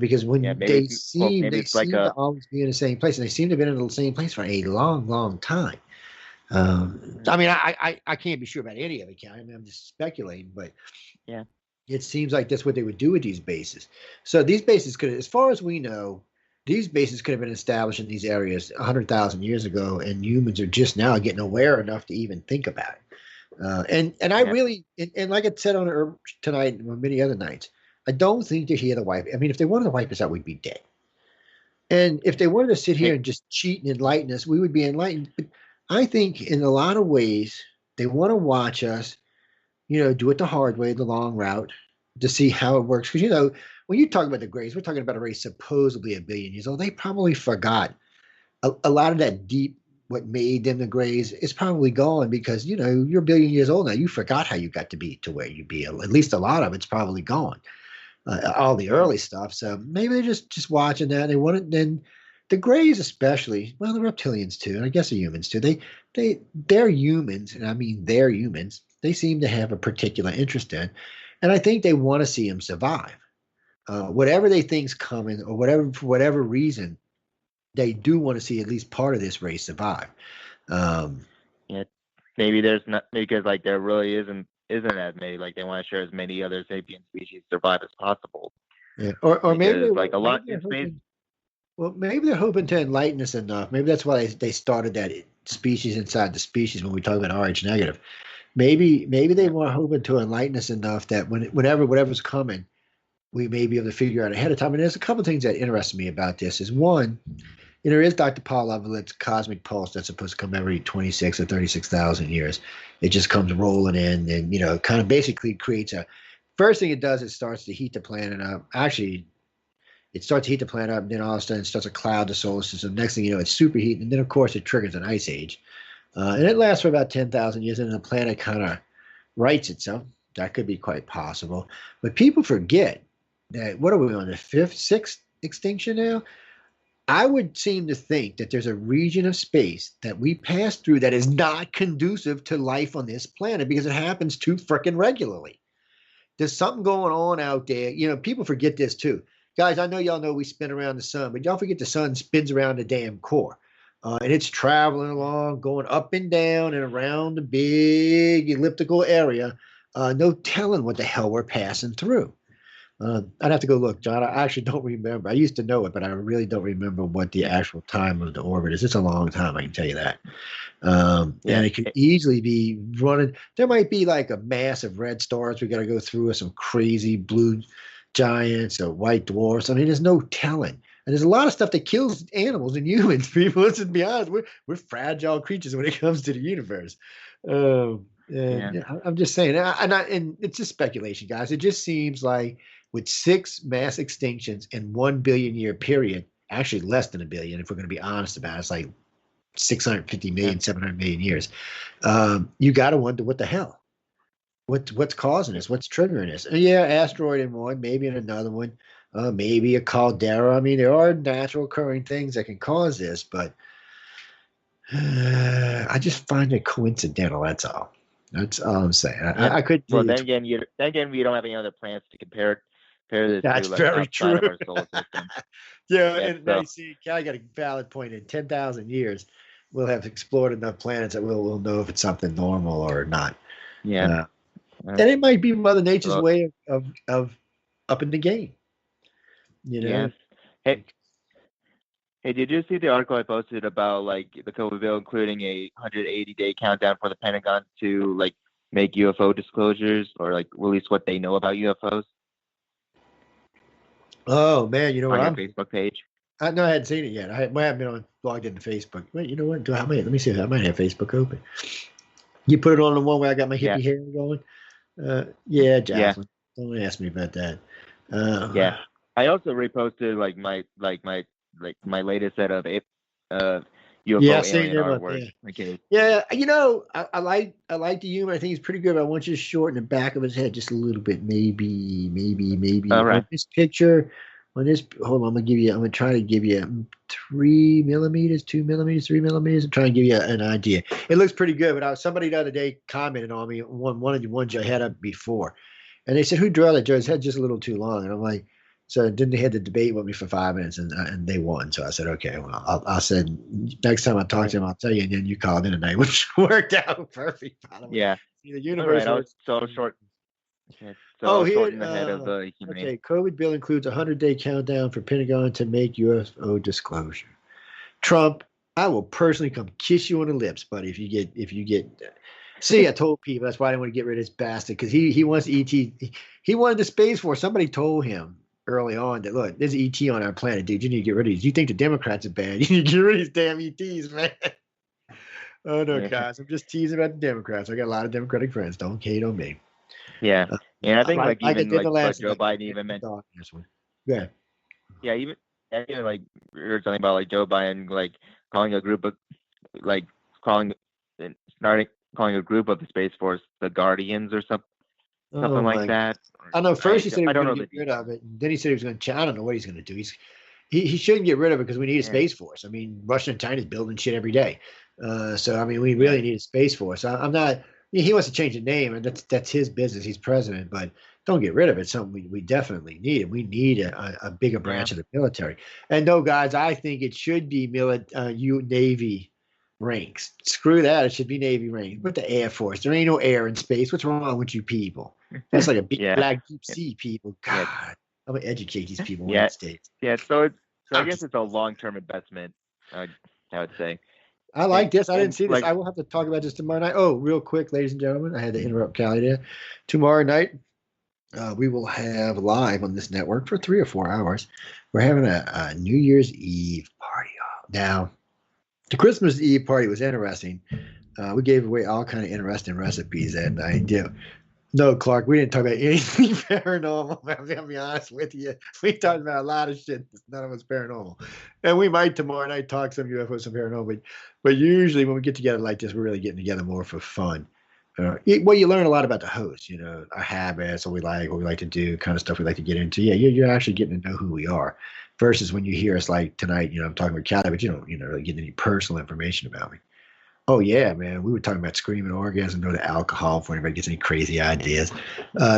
S1: Because
S2: Yeah,
S1: when
S2: maybe
S1: they
S2: it's like
S1: seem to always be in the same place, and they seem to have been in the same place for a long, long time. I mean, I can't be sure about any of it, Ken. I mean, I'm just speculating, but
S2: yeah.
S1: it seems like that's what they would do with these bases. So these bases could, as far as we know, these bases could have been established in these areas 100,000 years ago, and humans are just now getting aware enough to even think about it. And I
S2: Yeah.
S1: really, and like I said tonight and on many other nights, I don't think they're here to wipe. I mean, if they wanted to wipe us out, we'd be dead. And if they wanted to sit here and just cheat and enlighten us, we would be enlightened. But I think in a lot of ways, they want to watch us, do it the hard way, the long route, to see how it works. Because, when you talk about the Greys, we're talking about a race supposedly a billion years old. They probably forgot a lot of that deep, what made them the Greys is probably gone because, you're a billion years old now. You forgot how you got to be to where you be. At least a lot of it's probably gone. All the early stuff. So maybe they're just watching that. They want it. Then the Greys, especially, well, the reptilians too, and I guess the humans too. They're humans, and I mean they're humans. They seem to have a particular interest in, and I think they want to see them survive. Whatever they think's coming, or whatever for whatever reason, they do want to see at least part of this race survive. Um,
S2: Yeah, maybe there's not, because like there really isn't as many. Like they want to share as many other sapient species survive as possible.
S1: yeah. Or maybe
S2: Because like a
S1: maybe
S2: lot
S1: they're
S2: in space.
S1: hoping. Well, maybe they're hoping to enlighten us enough. Maybe that's why they started that species inside the species when we talk about RH negative. Maybe they
S2: Yeah,
S1: were hoping to enlighten us enough that whatever's coming, we may be able to figure out ahead of time. And there's a couple of things that interest me about this. Is one, there is Dr. Paul Evelyn's cosmic pulse that's supposed to come every 26 or 36,000 years. It just comes rolling in, and kind of basically creates a. First thing it does, it starts to heat the planet up. Actually, it starts to heat the planet up, and then all of a sudden it starts to cloud the solar system. Next thing you know, it's superheating, and then of course it triggers an ice age, and it lasts for about 10,000 years, and the planet kind of rights itself. That could be quite possible, but people forget that what are we on the fifth, sixth extinction now, I would seem to think that there's a region of space that we pass through that is not conducive to life on this planet because it happens too freaking regularly. There's something going on out there. You know, people forget this too. Guys, I know y'all know we spin around the sun, but y'all forget the sun spins around the damn core. And it's traveling along, going up and down and around the big elliptical area. No telling what the hell we're passing through. I'd have to go look, John. I actually don't remember. I used to know it, but I really don't remember what the actual time of the orbit is. It's a long time, I can tell you that.
S2: Yeah.
S1: And it could easily be running. There might be like a mass of red stars we got to go through, or some crazy blue giants or white dwarfs. I mean, there's no telling. And there's a lot of stuff that kills animals and humans. People, let's be honest, we're fragile creatures when it comes to the universe. And
S2: Yeah.
S1: yeah, I'm just saying, and it's just speculation, guys. It just seems like with 6 mass extinctions in 1 billion year period, actually less than a billion, if we're going to be honest about it, it's like 650
S2: Yeah.
S1: million, 700 million years. You got to wonder what the hell, what's causing this, what's triggering this. And yeah, asteroid in one, maybe in another one, maybe a caldera. I mean, there are natural occurring things that can cause this, but I just find it coincidental. That's all I'm saying.
S2: Yeah.
S1: I could tell
S2: Well,
S1: you.
S2: then again, we don't have any other planets to compare this
S1: That's
S2: to, like
S1: very
S2: outside
S1: true.
S2: of our solar system.
S1: Yeah,
S2: Yeah.
S1: and now
S2: So
S1: you see, I got a valid point. In 10,000 years, we'll have explored enough planets that we'll know if it's something normal or not.
S2: yeah.
S1: Uh,
S2: Uh,
S1: and it might be Mother Nature's
S2: so
S1: way of upping the game. You
S2: yeah.
S1: know,
S2: Hey, hey, did you see the article I posted about like the COVID bill including a 180-day countdown for the Pentagon to like make UFO disclosures or like release what they know about UFOs
S1: oh man, you know what
S2: on your
S1: I'm?
S2: Facebook page?
S1: I no, I hadn't seen it yet. I haven't been logged into Facebook. Wait, you know what? Let me see. I might have Facebook open. You put it on the one where I got my
S2: Yeah.
S1: hippie hair going. Yeah,
S2: Yeah.
S1: Jocelyn. Don't ask me about that.
S2: Yeah.
S1: Uh,
S2: I also reposted my latest set of
S1: yeah, I
S2: UFO
S1: seen
S2: alien
S1: them up
S2: artwork.
S1: there.
S2: Okay.
S1: Yeah, you know, I like the humor. I think he's pretty good. But I want you to shorten the back of his head just a little bit, maybe
S2: All
S1: on
S2: right.
S1: this picture. On this, hold on, I'm gonna try to give you 3 millimeters, 2 millimeters, 3 millimeters. I'm trying to give you an idea. It looks pretty good. But somebody the other day commented on me one of the ones I had up before, and they said, "Who drew that? Joe? His head just a little too long." And I'm like, so then they had to debate with me for 5 minutes, and they won. So I said, okay, well, I said next time I talk to him, I'll tell you. And then you called in tonight, which worked out perfect. By the way,
S2: Yeah.
S1: see, the
S2: All
S1: universe
S2: right.
S1: works.
S2: So
S1: Oh,
S2: I'll
S1: here.
S2: shorten the head of the human name.
S1: Okay, COVID bill includes a 100-day countdown for Pentagon to make UFO disclosure. Trump, I will personally come kiss you on the lips, buddy, if you get. See, I told people that's why I didn't want to get rid of this bastard because he wants ET. He wanted the Space Force. Somebody told him early on that look, there's ET on our planet, dude. You need to get rid of these. You think the Democrats are bad? You need to get rid of these damn ETs, man. Oh no,
S2: Yeah.
S1: guys, I'm just teasing about the Democrats. I got a lot of Democratic friends. Don't hate on me.
S2: Yeah.
S1: Uh,
S2: And I think
S1: like
S2: like
S1: I
S2: even
S1: did the
S2: like what
S1: last
S2: Joe
S1: night.
S2: Biden even
S1: I'm
S2: meant.
S1: talking this one. Yeah.
S2: Yeah. Even like we heard something about like Joe Biden like calling a group of like calling starting calling a group of the Space Force the Guardians or something
S1: Oh
S2: like
S1: my.
S2: that.
S1: I know. First he said he
S2: I
S1: was
S2: don't
S1: going
S2: know
S1: to
S2: the
S1: get rid
S2: details.
S1: of it, and then he said he was going to. I don't know what he's going to do. He shouldn't get rid of it because we need a
S2: Yeah.
S1: space force. I mean, Russia and China's building shit every day. So I mean, we
S2: Yeah.
S1: really need a space force. I'm not. He wants to change the name, and that's his business. He's president, but don't get rid of it. It's something we definitely need. We need a bigger
S2: Yeah.
S1: branch of the military. And no, guys, I think it should be Navy ranks. Screw that. It should be Navy ranks. Put the Air Force. There ain't no air in space. What's wrong with you people? That's like a big
S2: Yeah.
S1: black deep sea people.
S2: Yeah.
S1: God, I'm gonna educate these people one of
S2: Yeah.
S1: these days.
S2: Yeah. So I
S1: I'm
S2: guess
S1: just
S2: it's a long-term investment. I would say.
S1: I
S2: And
S1: like this. I didn't
S2: and
S1: see this.
S2: like
S1: I will have to talk about this tomorrow night. Oh, real quick, ladies and gentlemen, I had to interrupt Callie there. Tomorrow night, we will have live on this network for 3 or 4 hours. We're having a New Year's Eve party. Now, the Christmas Eve party was interesting. We gave away all kind of interesting recipes that night. Yeah. No, Clark, we didn't talk about anything paranormal. I'm gonna be honest with you. We talked about a lot of shit. None of it's paranormal, and we might tomorrow night talk some UFO, some paranormal. But usually when we get together like this, we're really getting together more for fun. Well, you learn a lot about the host. You know, our habits, what we like to do, kind of stuff we like to get into. Yeah, you're actually getting to know who we are. Versus when you hear us like tonight, I'm talking with Callie, but you don't, really get any personal information about me. Oh yeah, man. We were talking about screaming orgasm, no to alcohol before anybody gets any crazy ideas.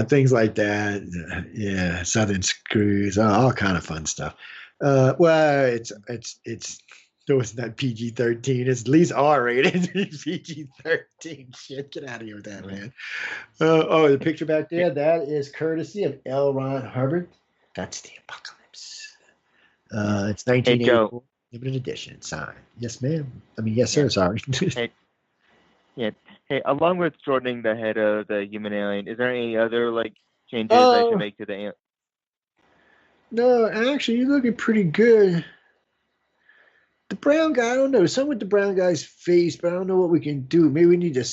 S1: Things like that. Yeah, Southern screws, all kind of fun stuff. Well, it's no, it's not PG-13. It's at least R-rated. PG-13. Shit, get out of here with that,
S2: Yeah.
S1: man. The picture back there, that is courtesy of L. Ron Hubbard. That's the apocalypse.
S2: Yeah.
S1: It's
S2: Hey, Joe.
S1: 1984, limited edition, signed. Yes, ma'am. I mean, yes,
S2: Yeah.
S1: sir. Sorry.
S2: Hey, yeah. Hey, along with shortening the head of the human alien, is there any other like changes I should
S1: Oh
S2: make to the alien?
S1: no, actually, you're looking pretty good. The brown guy, I don't know. Something with the brown guy's face, but I don't know what we can do. Maybe we need to.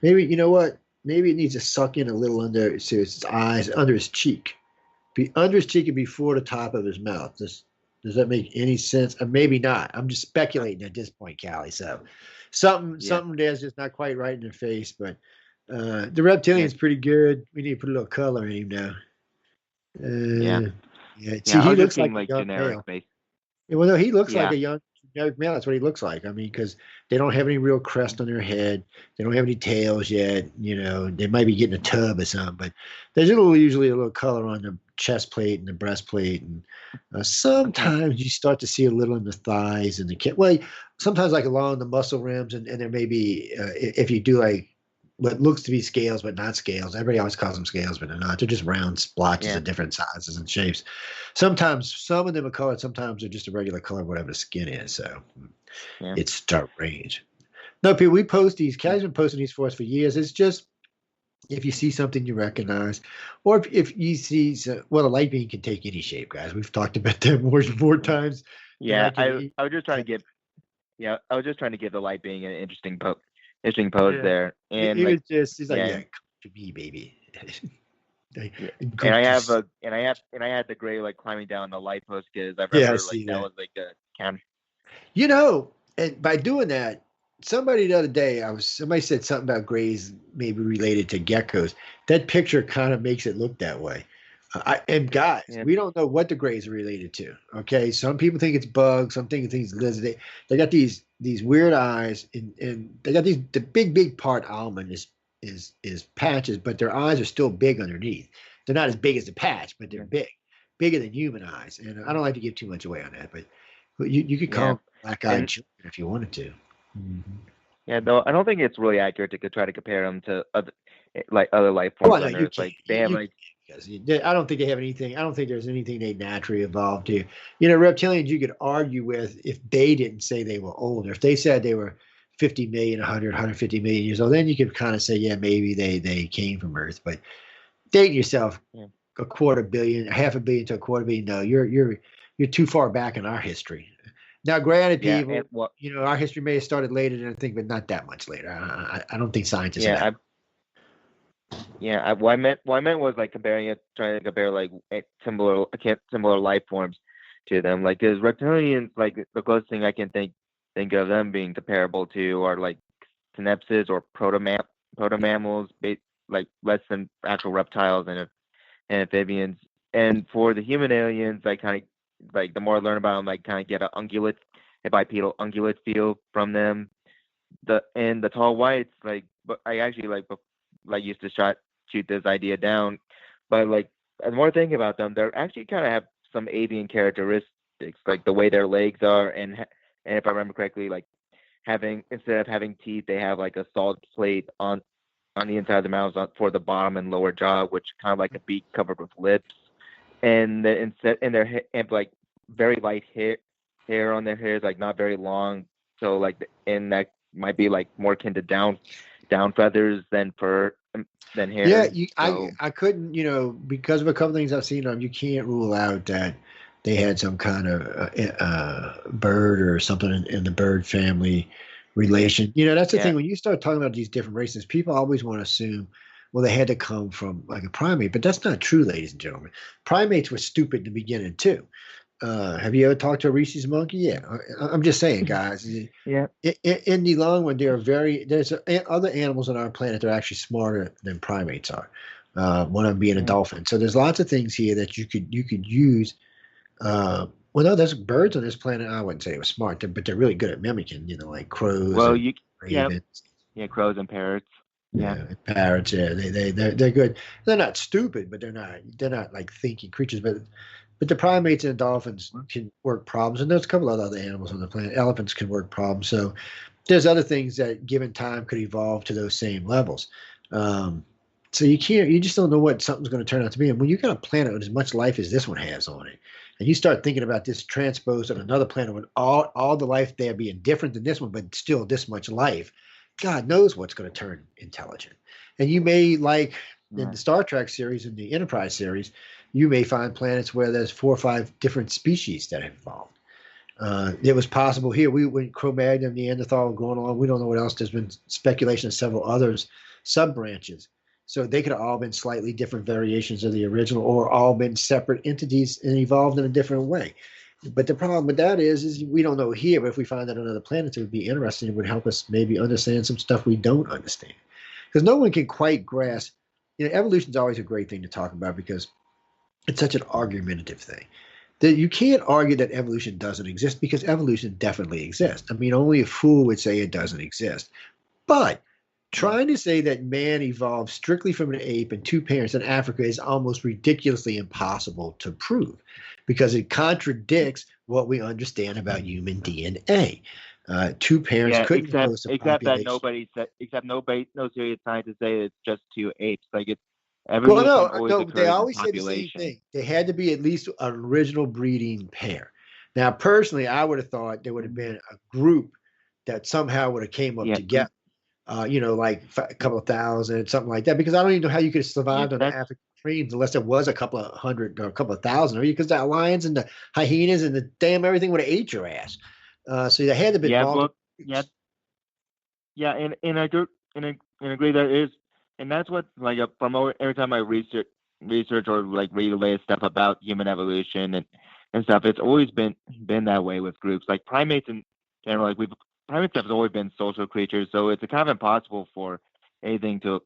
S1: Maybe you know what? Maybe it needs to suck in a little under so his eyes, under his cheek, be under his cheek and before the top of his mouth. Does that make any sense? Maybe not. I'm just speculating at this point, Callie. So
S2: Yeah.
S1: something there's just not quite right in the face, but the
S2: Yeah.
S1: reptilian's pretty good. We need to put a little color in him now.
S2: Yeah.
S1: Yeah. See,
S2: Yeah. I
S1: he
S2: was just
S1: looks like
S2: being
S1: a
S2: like
S1: young
S2: generic,
S1: male.
S2: base.
S1: Yeah, well, no, he looks like
S2: Yeah.
S1: a young generic male. That's what he looks like. I mean, because they don't have any real crest on their head. They don't have any tails yet. They might be getting a tub or something, but there's usually a little color on the chest plate and the breastplate, and
S2: Okay.
S1: sometimes you start to see a little in the thighs and the kid. Well, sometimes like along the muscle rims, and there may be if you do like what looks to be scales but not scales. Everybody always calls them scales, but they're not. They're just round splotches
S2: Yeah.
S1: of different sizes and shapes. Sometimes some of them are colored, sometimes they're just a regular color, whatever the skin is. So
S2: Yeah.
S1: it's dark range. No, people, we post these.
S2: Yeah.
S1: Cal's been posting these for us for years. It's just if you see something you recognize, or if you see, well, a light beam can take any shape, guys. We've talked about that more
S2: Yeah.
S1: times than I
S2: Yeah.
S1: can.
S2: I was just trying to give. Yeah. I was just trying to give the light being an interesting pose
S1: Yeah,
S2: there,
S1: he
S2: and
S1: was
S2: like
S1: just, he's like,
S2: yeah.
S1: yeah, come to me, baby.
S2: Yeah.
S1: Go
S2: And I
S1: to,
S2: have a and I had the gray like climbing down the light post because I
S1: yeah, I
S2: remember like
S1: see
S2: that
S1: that.
S2: was like a counter.
S1: And by doing that, somebody the other day, somebody said something about grays maybe related to geckos. That picture kind of makes it look that way. And guys,
S2: Yeah.
S1: we don't know what the grays are related to. Okay, some people think it's bugs, some think it's lizards. They got these weird eyes, and they got the big part almond is patches, but their eyes are still big underneath. They're not as big as the patch, but they're
S2: Yeah.
S1: big, bigger than human eyes. And I don't like to give too much away on that, but you could call
S2: Yeah.
S1: them black-eyed
S2: And
S1: children if you wanted to. Mhm.
S2: yeah, though I don't think it's really accurate to try to compare them to other like other life forms
S1: Well, no,
S2: on
S1: you
S2: Earth.
S1: can't.
S2: Like they have
S1: You
S2: like
S1: can't because I don't think they have anything. I don't think there's anything they naturally evolved to. Reptilians you could argue with if they didn't say they were older. If they said they were 50 million, 100, 150 million years old, then you could kind of say, yeah, maybe they came from Earth. But dating yourself
S2: yeah,
S1: a quarter billion, half a billion to a quarter billion, no, you're too far back in our history. Now, granted,
S2: yeah, and
S1: people,
S2: well,
S1: our history may have started later than I think, but not that much later. I don't think scientists are
S2: yeah,
S1: that.
S2: what I meant was like comparing it, trying to compare like similar life forms to them. Like, because reptilians, like the closest thing I can think of them being comparable to are like synapses or proto mammals, like less than actual reptiles and amphibians. And for the human aliens, I kind of like the more I learn about them, like kind of get a bipedal ungulate feel from them. The tall whites, like, but I actually like used to shoot this idea down, but like the more I think about them, they're actually kind of have some avian characteristics, like the way their legs are, and if I remember correctly, like having instead of having teeth, they have like a solid plate on the inside of the mouths for the bottom and lower jaw, which kind of like a beak covered with lips, and instead and and like very light hair on their hairs, like not very long, so like and that might be like more akin to down feathers than fur than
S1: Yeah,
S2: hairs.
S1: I
S2: So
S1: I couldn't, because of a couple things I've seen on. You can't rule out that they had some kind of bird or something in the bird family relation. That's the
S2: yeah,
S1: thing when you start talking about these different races, people always want to assume, well, they had to come from like a primate, but that's not true, ladies and gentlemen. Primates were stupid in the beginning too. Have you ever talked to a rhesus monkey? Yeah, I'm just saying, guys.
S2: yeah,
S1: In the long run, there's other animals on our planet that are actually smarter than primates are. One of them being a
S2: yeah,
S1: dolphin. So there's lots of things here that you could use. Well, no, there's birds on this planet. I wouldn't say they were smart, but they're really good at mimicking. Like crows
S2: Well,
S1: and
S2: you yeah
S1: ravens.
S2: yeah crows and parrots. Yeah,
S1: Yeah, and parrots. Yeah, they're good. They're not stupid, but they're not like thinking creatures. But the primates and dolphins can work problems, and there's a couple of other animals on the planet. Elephants can work problems. So there's other things that, given time, could evolve to those same levels. Um, so you just don't know what something's going to turn out to be. And when you got a planet with as much life as this one has on it, and you start thinking about this transposed on another planet with all the life there being different than this one, but still this much life, God knows what's going to turn intelligent. And you may, like in
S2: yeah,
S1: the Star Trek series and the Enterprise series, you may find planets where there's 4 or 5 different species that have evolved. It was possible here. We went Cro-Magnon, Neanderthal going on. We don't know what else. There's been speculation of several others, sub branches. So they could have all been slightly different variations of the original, or all been separate entities and evolved in a different way. But the problem with that is we don't know here. But if we find that on other planets, it would be interesting. It would help us maybe understand some stuff we don't understand, because no one can quite grasp. Evolution is always a great thing to talk about because it's such an argumentative thing that you can't argue that evolution doesn't exist, because evolution definitely exists. I mean, only a fool would say it doesn't exist. But
S2: yeah,
S1: trying to say that man evolved strictly from an ape and 2 parents in Africa is almost ridiculously impossible to prove, because it contradicts what we understand about human DNA. 2 parents
S2: yeah.
S1: couldn't host a population.
S2: Except nobody, no serious scientists say it's just two apes. Like it's
S1: Well,
S2: evolution
S1: no,
S2: always
S1: no, they
S2: occurs in
S1: always say the same
S2: population.
S1: thing. They had to be at least an original breeding pair. Now, personally, I would have thought there would have been a group that somehow would have came up
S2: Yeah,
S1: together. Like a couple of thousand, something like that. Because I don't even know how you could have
S2: yeah.
S1: survived on the
S2: That's
S1: African plains unless there was a couple of hundred or a couple of thousand. Because the lions and the hyenas and the damn everything would have ate your ass. So there had to have been
S2: yeah. Well,
S1: multiple
S2: yeah,
S1: groups.
S2: yeah. And I do and agree that is, and that's what like from every time I research or like read the latest stuff about human evolution and stuff. It's always been that way with groups like primates in general. Like we've primates have always been social creatures, so it's kind of impossible for anything to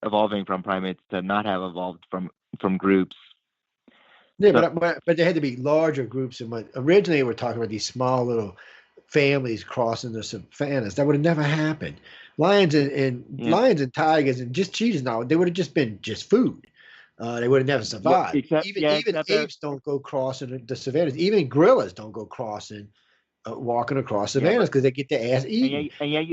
S2: evolving from primates to not have evolved from groups.
S1: Yeah,
S2: So
S1: but there had to be larger groups. And originally, we're talking about these small little families crossing the savannas. That would have never happened.
S2: yeah,
S1: Lions and tigers and just cheetahs now, they would have just been just food. They would have never
S2: well,
S1: survived.
S2: except
S1: Even
S2: except that
S1: apes don't go crossing the savannas. Even gorillas don't go crossing, walking across
S2: yeah,
S1: savannas,
S2: but
S1: because they get their ass eaten.
S2: and yet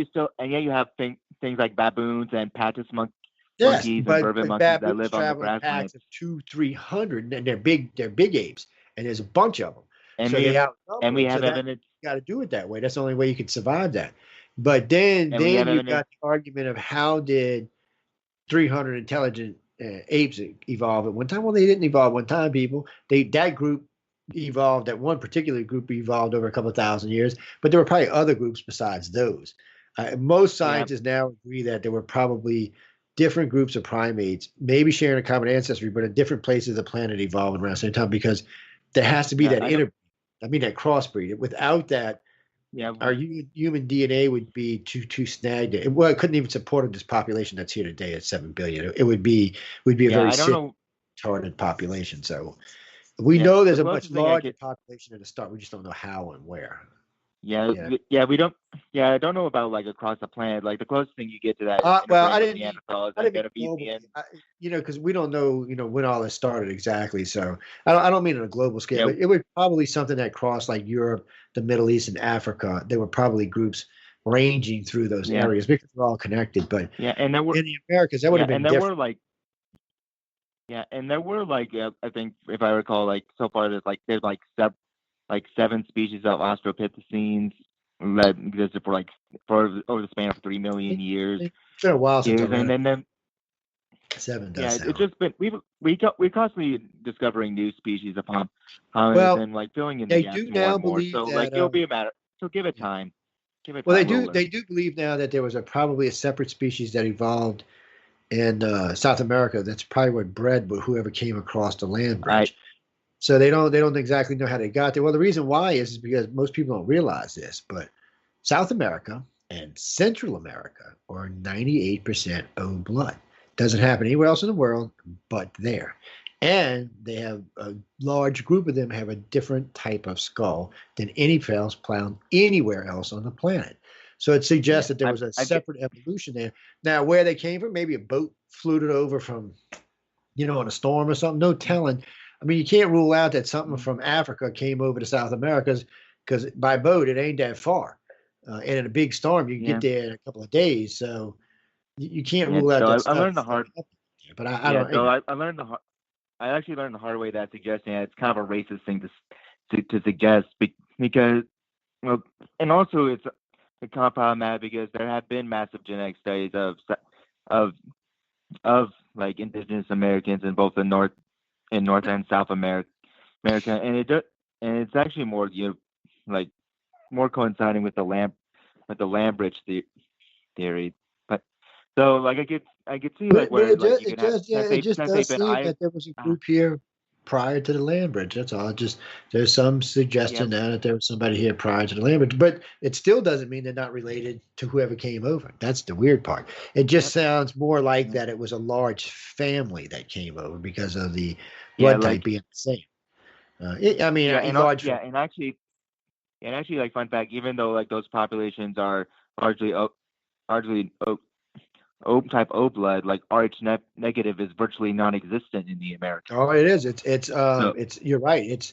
S2: you have things like baboons and
S1: Yes,
S2: monkeys and
S1: but
S2: bourbon monkeys that
S1: baboons
S2: live on the
S1: travel in
S2: grasslands.
S1: packs of 200, 300, and they're big. They're big apes, and there's a bunch of them.
S2: And
S1: So
S2: we
S1: they
S2: and
S1: outnumber
S2: we
S1: them. So
S2: have
S1: that
S2: evidence
S1: you got to do it that way. That's the only way you can survive that. But then,
S2: and we
S1: then
S2: have
S1: you've
S2: evidence
S1: got the argument of how did 300 intelligent apes evolve at one time? Well, they didn't evolve one time. People, that group evolved. That one particular group evolved over a couple of thousand years. But there were probably other groups besides those. Most
S2: yeah
S1: scientists now agree that there were probably different groups of primates, maybe sharing a common ancestry, but in different places of the planet evolving around the same time, because there has to be
S2: yeah
S1: that
S2: I don't
S1: that crossbreed. Without that,
S2: yeah
S1: our human DNA would be too snagged. Well, it couldn't even support this population that's here today at 7 billion. It would be a
S2: yeah
S1: very
S2: I don't
S1: sick,
S2: know
S1: retarded population. So we
S2: yeah
S1: know
S2: the
S1: there's a much
S2: closest thing I
S1: larger
S2: get
S1: population at the start. We just don't know how and where.
S2: yeah
S1: Yeah.
S2: yeah we don't yeah I don't know about like across the planet. Like the closest thing you get to that is
S1: Well,
S2: interbreeding with Neanderthals
S1: I
S2: and
S1: didn't mean
S2: Denisovans.
S1: globally. Because we don't know, when all this started exactly. So I don't mean on a global scale,
S2: Yeah
S1: but it was probably something that crossed like Europe, the Middle East, and Africa. There were probably groups ranging through those
S2: yeah
S1: areas because they're all connected. But
S2: yeah and there were
S1: in the Americas, that would
S2: yeah
S1: have been
S2: and there
S1: different.
S2: were like yeah and there were like I think if I recall like so far there's like seven species of Australopithecines that existed for over the span of 3 million years
S1: It's been a while since I
S2: years,
S1: read
S2: and
S1: it.
S2: then
S1: 7 does
S2: yeah, it's
S1: sound.
S2: just been we're constantly discovering new species upon us
S1: Well,
S2: and like filling in the
S1: they
S2: gaps
S1: do
S2: more
S1: now
S2: and more.
S1: believe
S2: So like
S1: that.
S2: it'll be a matter. So give it
S1: Yeah.
S2: time. Give it
S1: Well, they
S2: time. We'll
S1: do. They
S2: learn.
S1: do believe now that there was probably a separate species that evolved in South America. That's probably what bred with whoever came across the land
S2: I
S1: bridge. So they don't exactly know how they got there. Well, the reason why is because most people don't realize this, but South America and Central America are 98% O blood. Doesn't happen anywhere else in the world but there. And they have a large group of them have a different type of skull than any else found anywhere else on the planet. So it suggests
S2: Yeah,
S1: that there was a
S2: I've get
S1: separate evolution there. Now, where they came from, maybe a boat fluted over from, in a storm or something. No telling. I mean, you can't rule out that something from Africa came over to South America because by boat it ain't that far. And in a big storm, you can get
S2: yeah
S1: there in a couple of days. So you can't
S2: yeah.
S1: rule out
S2: Though
S1: that
S2: I
S1: stuff
S2: learned the hard
S1: happened there. But I
S2: yeah.
S1: don't,
S2: Though I learned the hard I actually learned the hard way that suggesting that it's kind of a racist thing to suggest because well, and also it's kind of problematic because there have been massive genetic studies of like indigenous Americans in both the North and South America, and and it's actually more like more coinciding with the land bridge theory. But so like I could see like
S1: but
S2: where like you
S1: it
S2: could have
S1: just yeah, it just
S2: since they've
S1: does
S2: been
S1: seem
S2: I
S1: that there was a
S2: uh,
S1: group here prior to the land bridge. That's all. Just there's some
S2: yeah
S1: suggestion now that there was somebody here prior to the land bridge, but it still doesn't mean they're not related to whoever came over. That's the weird part. It
S2: yeah
S1: just sounds more like
S2: yeah
S1: that it was a large family that came over because of the
S2: yeah
S1: blood type
S2: like
S1: being the same. I mean,
S2: yeah
S1: a large
S2: yeah
S1: family.
S2: and actually like fun fact even though like those populations are largely largely type O blood, like negative is virtually non-existent in the Americas.
S1: Oh, it is.
S2: So
S1: It's. You're right. It's.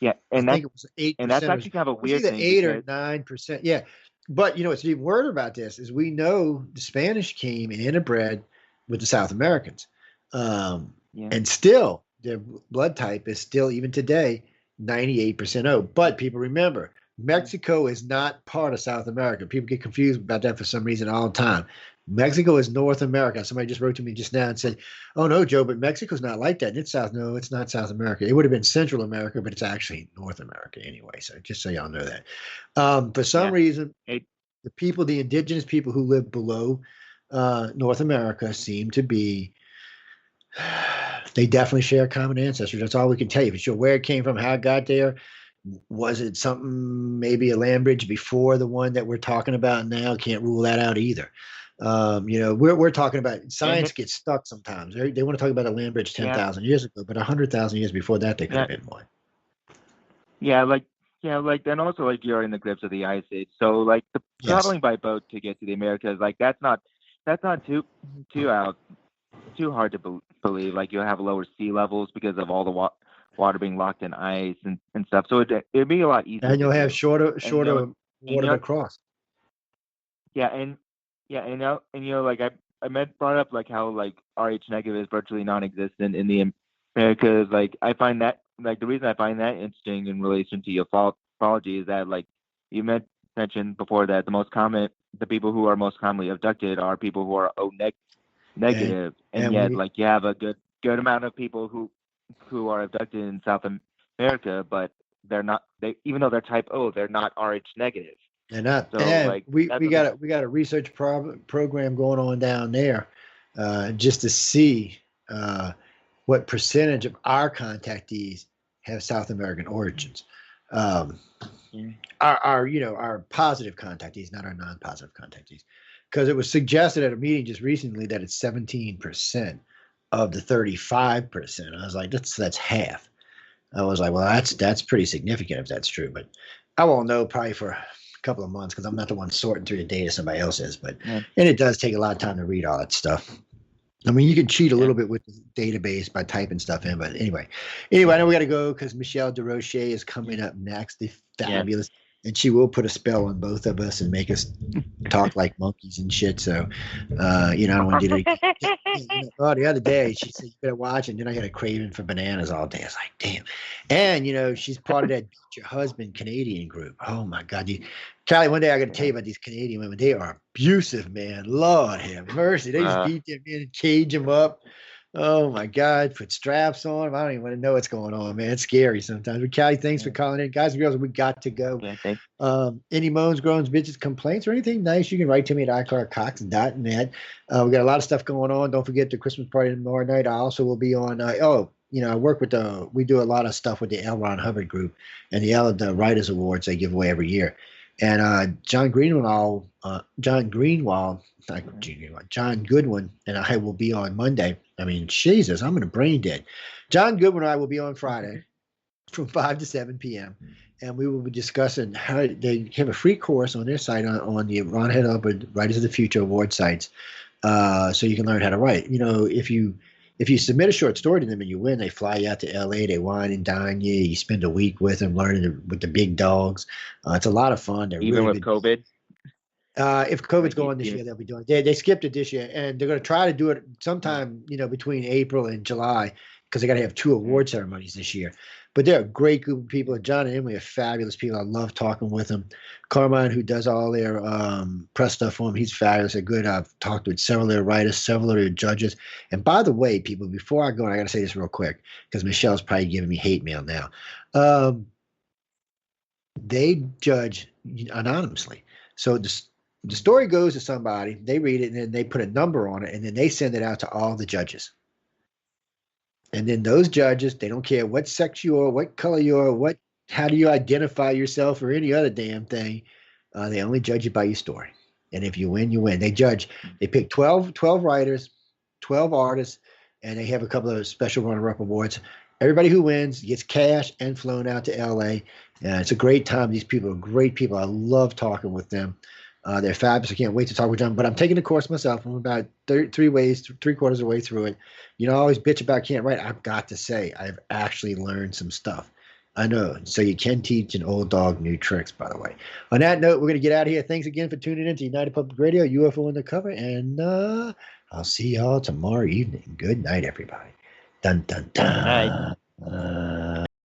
S2: yeah,
S1: I think it was eight
S2: and that's
S1: percent. It
S2: actually kind of a
S1: was
S2: weird
S1: either
S2: thing
S1: 8 or 9%. Yeah, but what's even weird about this is we know the Spanish came and interbred with the South Americans, um,
S2: yeah,
S1: and still their blood type is still even today 98% O. But people remember Mexico is not part of South America. People get confused about that for some reason all the time. Mexico is North America. Somebody just wrote to me just now and said, "Oh no, Joe, but Mexico's not like that. It's South. No, it's not South America. It would have been Central America, but it's actually North America anyway." So just so y'all know that. For some
S2: yeah,
S1: reason,
S2: it,
S1: the indigenous people who live below North America, seem to be. They definitely share common ancestors. That's all we can tell you. For sure, where it came from, how it got there, was it something maybe a land bridge before the one that we're talking about now? Can't rule that out either. We're talking about
S2: and
S1: science gets stuck sometimes. They want to talk about a land bridge ten
S2: yeah,
S1: thousand years ago, but 100,000 years before that, they could
S2: yeah,
S1: have been one.
S2: yeah, like then also like you're in the grips of the ice age. So like the
S1: Yes,
S2: traveling by boat to get to the Americas, like that's not too out too hard to believe. Like you'll have lower sea levels because of all the water being locked in ice and stuff. So it'd be a lot easier
S1: and
S2: to
S1: you'll have
S2: do.
S1: shorter
S2: And
S1: shorter
S2: and
S1: water to cross.
S2: yeah, and like I meant brought up like how like RH negative is virtually non-existent in the Americas. Like I find that like the reason I find that interesting in relation to ufology is that like you mentioned before that the people who are most commonly abducted are people who are
S1: And
S2: negative, and
S1: and
S2: yet
S1: we
S2: like you have a good amount of people who are abducted in South America, but they even though they're type O, they're not RH negative.
S1: they're not.
S2: So
S1: And
S2: like
S1: we
S2: that's
S1: we
S2: something.
S1: got a research program going on down there, just to see what percentage of our contactees have South American origins. Um,
S2: Yeah.
S1: our positive contactees, not our non-positive contactees, because it was suggested at a meeting just recently that it's 17% of the 35%. I was like, that's half. I was like, well, that's pretty significant if that's true, but I won't know probably for a couple of months because I'm not the one sorting through the data, somebody else is. But
S2: Yeah.
S1: and it does take a lot of time to read all that stuff. I mean, you can cheat a
S2: Yeah.
S1: little bit with the database by typing stuff in, but anyway, I know we got to go because Michelle DeRoche is
S2: Yeah.
S1: coming up next, the
S2: Yeah.
S1: fabulous, and she will put a spell on both of us and make us talk like monkeys and shit. So, I don't want to do that again. Oh, the other day she said you better watch, and then I had a craving for bananas all day. I was like, damn. And she's part of that Beat Your Husband Canadian group. Oh my God, Callie, one day I got to tell
S2: Yeah.
S1: you about these Canadian women. They are abusive, man. Lord have mercy. They just
S2: Uh,
S1: beat them in and cage them up. Oh my God, put straps on them. I don't even want to know what's going on, man. It's scary sometimes. But Callie, thanks for
S2: yeah.
S1: calling in. Guys and girls, we got to go.
S2: Yeah. Thank.
S1: Any moans, groans, bitches, complaints, or anything nice, you can write to me at icarcox.net. We got a lot of stuff going on. Don't forget the Christmas party tomorrow night. I also will be on. I work with we do a lot of stuff with the L. Ron Hubbard group and the Writers Awards they give away every year. And John Goodwin and I will be on Monday I mean, Jesus, I'm in a brain dead. John Goodwin and I will be on Friday from 5 to 7 p.m. And we will be discussing how they have a free course on their site on the Ron Head Hubbard Writers of the Future award sites, so you can learn how to write. You know, if you submit a short story to them and you win, they fly you out to L.A. They wine and dine you. You spend a week with them, learning with the big dogs. It's a lot of fun. They're
S2: Even
S1: really
S2: with
S1: good.
S2: COVID,
S1: If COVID's
S2: like
S1: going this
S2: even
S1: year, they'll be doing. They skipped it this year, and they're going to try to do it sometime, between April and July, because they got to have two award ceremonies this year. But they're a great group of people. John and Emily are fabulous people. I love talking with them. Carmine, who does all their press stuff for them, he's fabulous. They're good. I've talked with several of their writers, several of their judges. And by the way, people, before I go, I got to say this real quick because Michelle's probably giving me hate mail now. They judge anonymously. So the story goes to somebody, they read it, and then they put a number on it, and then they send it out to all the judges. And then those judges, they don't care what sex you are, what color you are, how do you identify yourself, or any other damn thing. They only judge you by your story. And if you win, you win. They pick 12 writers, 12 artists, and they have a couple of special runner-up awards. Everybody who wins gets cash and flown out to LA. It's a great time. These people are great people. I love talking with them. They're fabulous. I can't wait to talk with them. But I'm taking the course myself. I'm about three quarters of the way through it. I always bitch about can't write. I've got to say, I've actually learned some stuff. I know. So you can teach an old dog new tricks, by the way. On that note, we're going to get out of here. Thanks again for tuning in to United Public Radio, UFO Undercover, and I'll see y'all tomorrow evening. Good night, everybody. Dun, dun,
S2: good night.
S1: dun.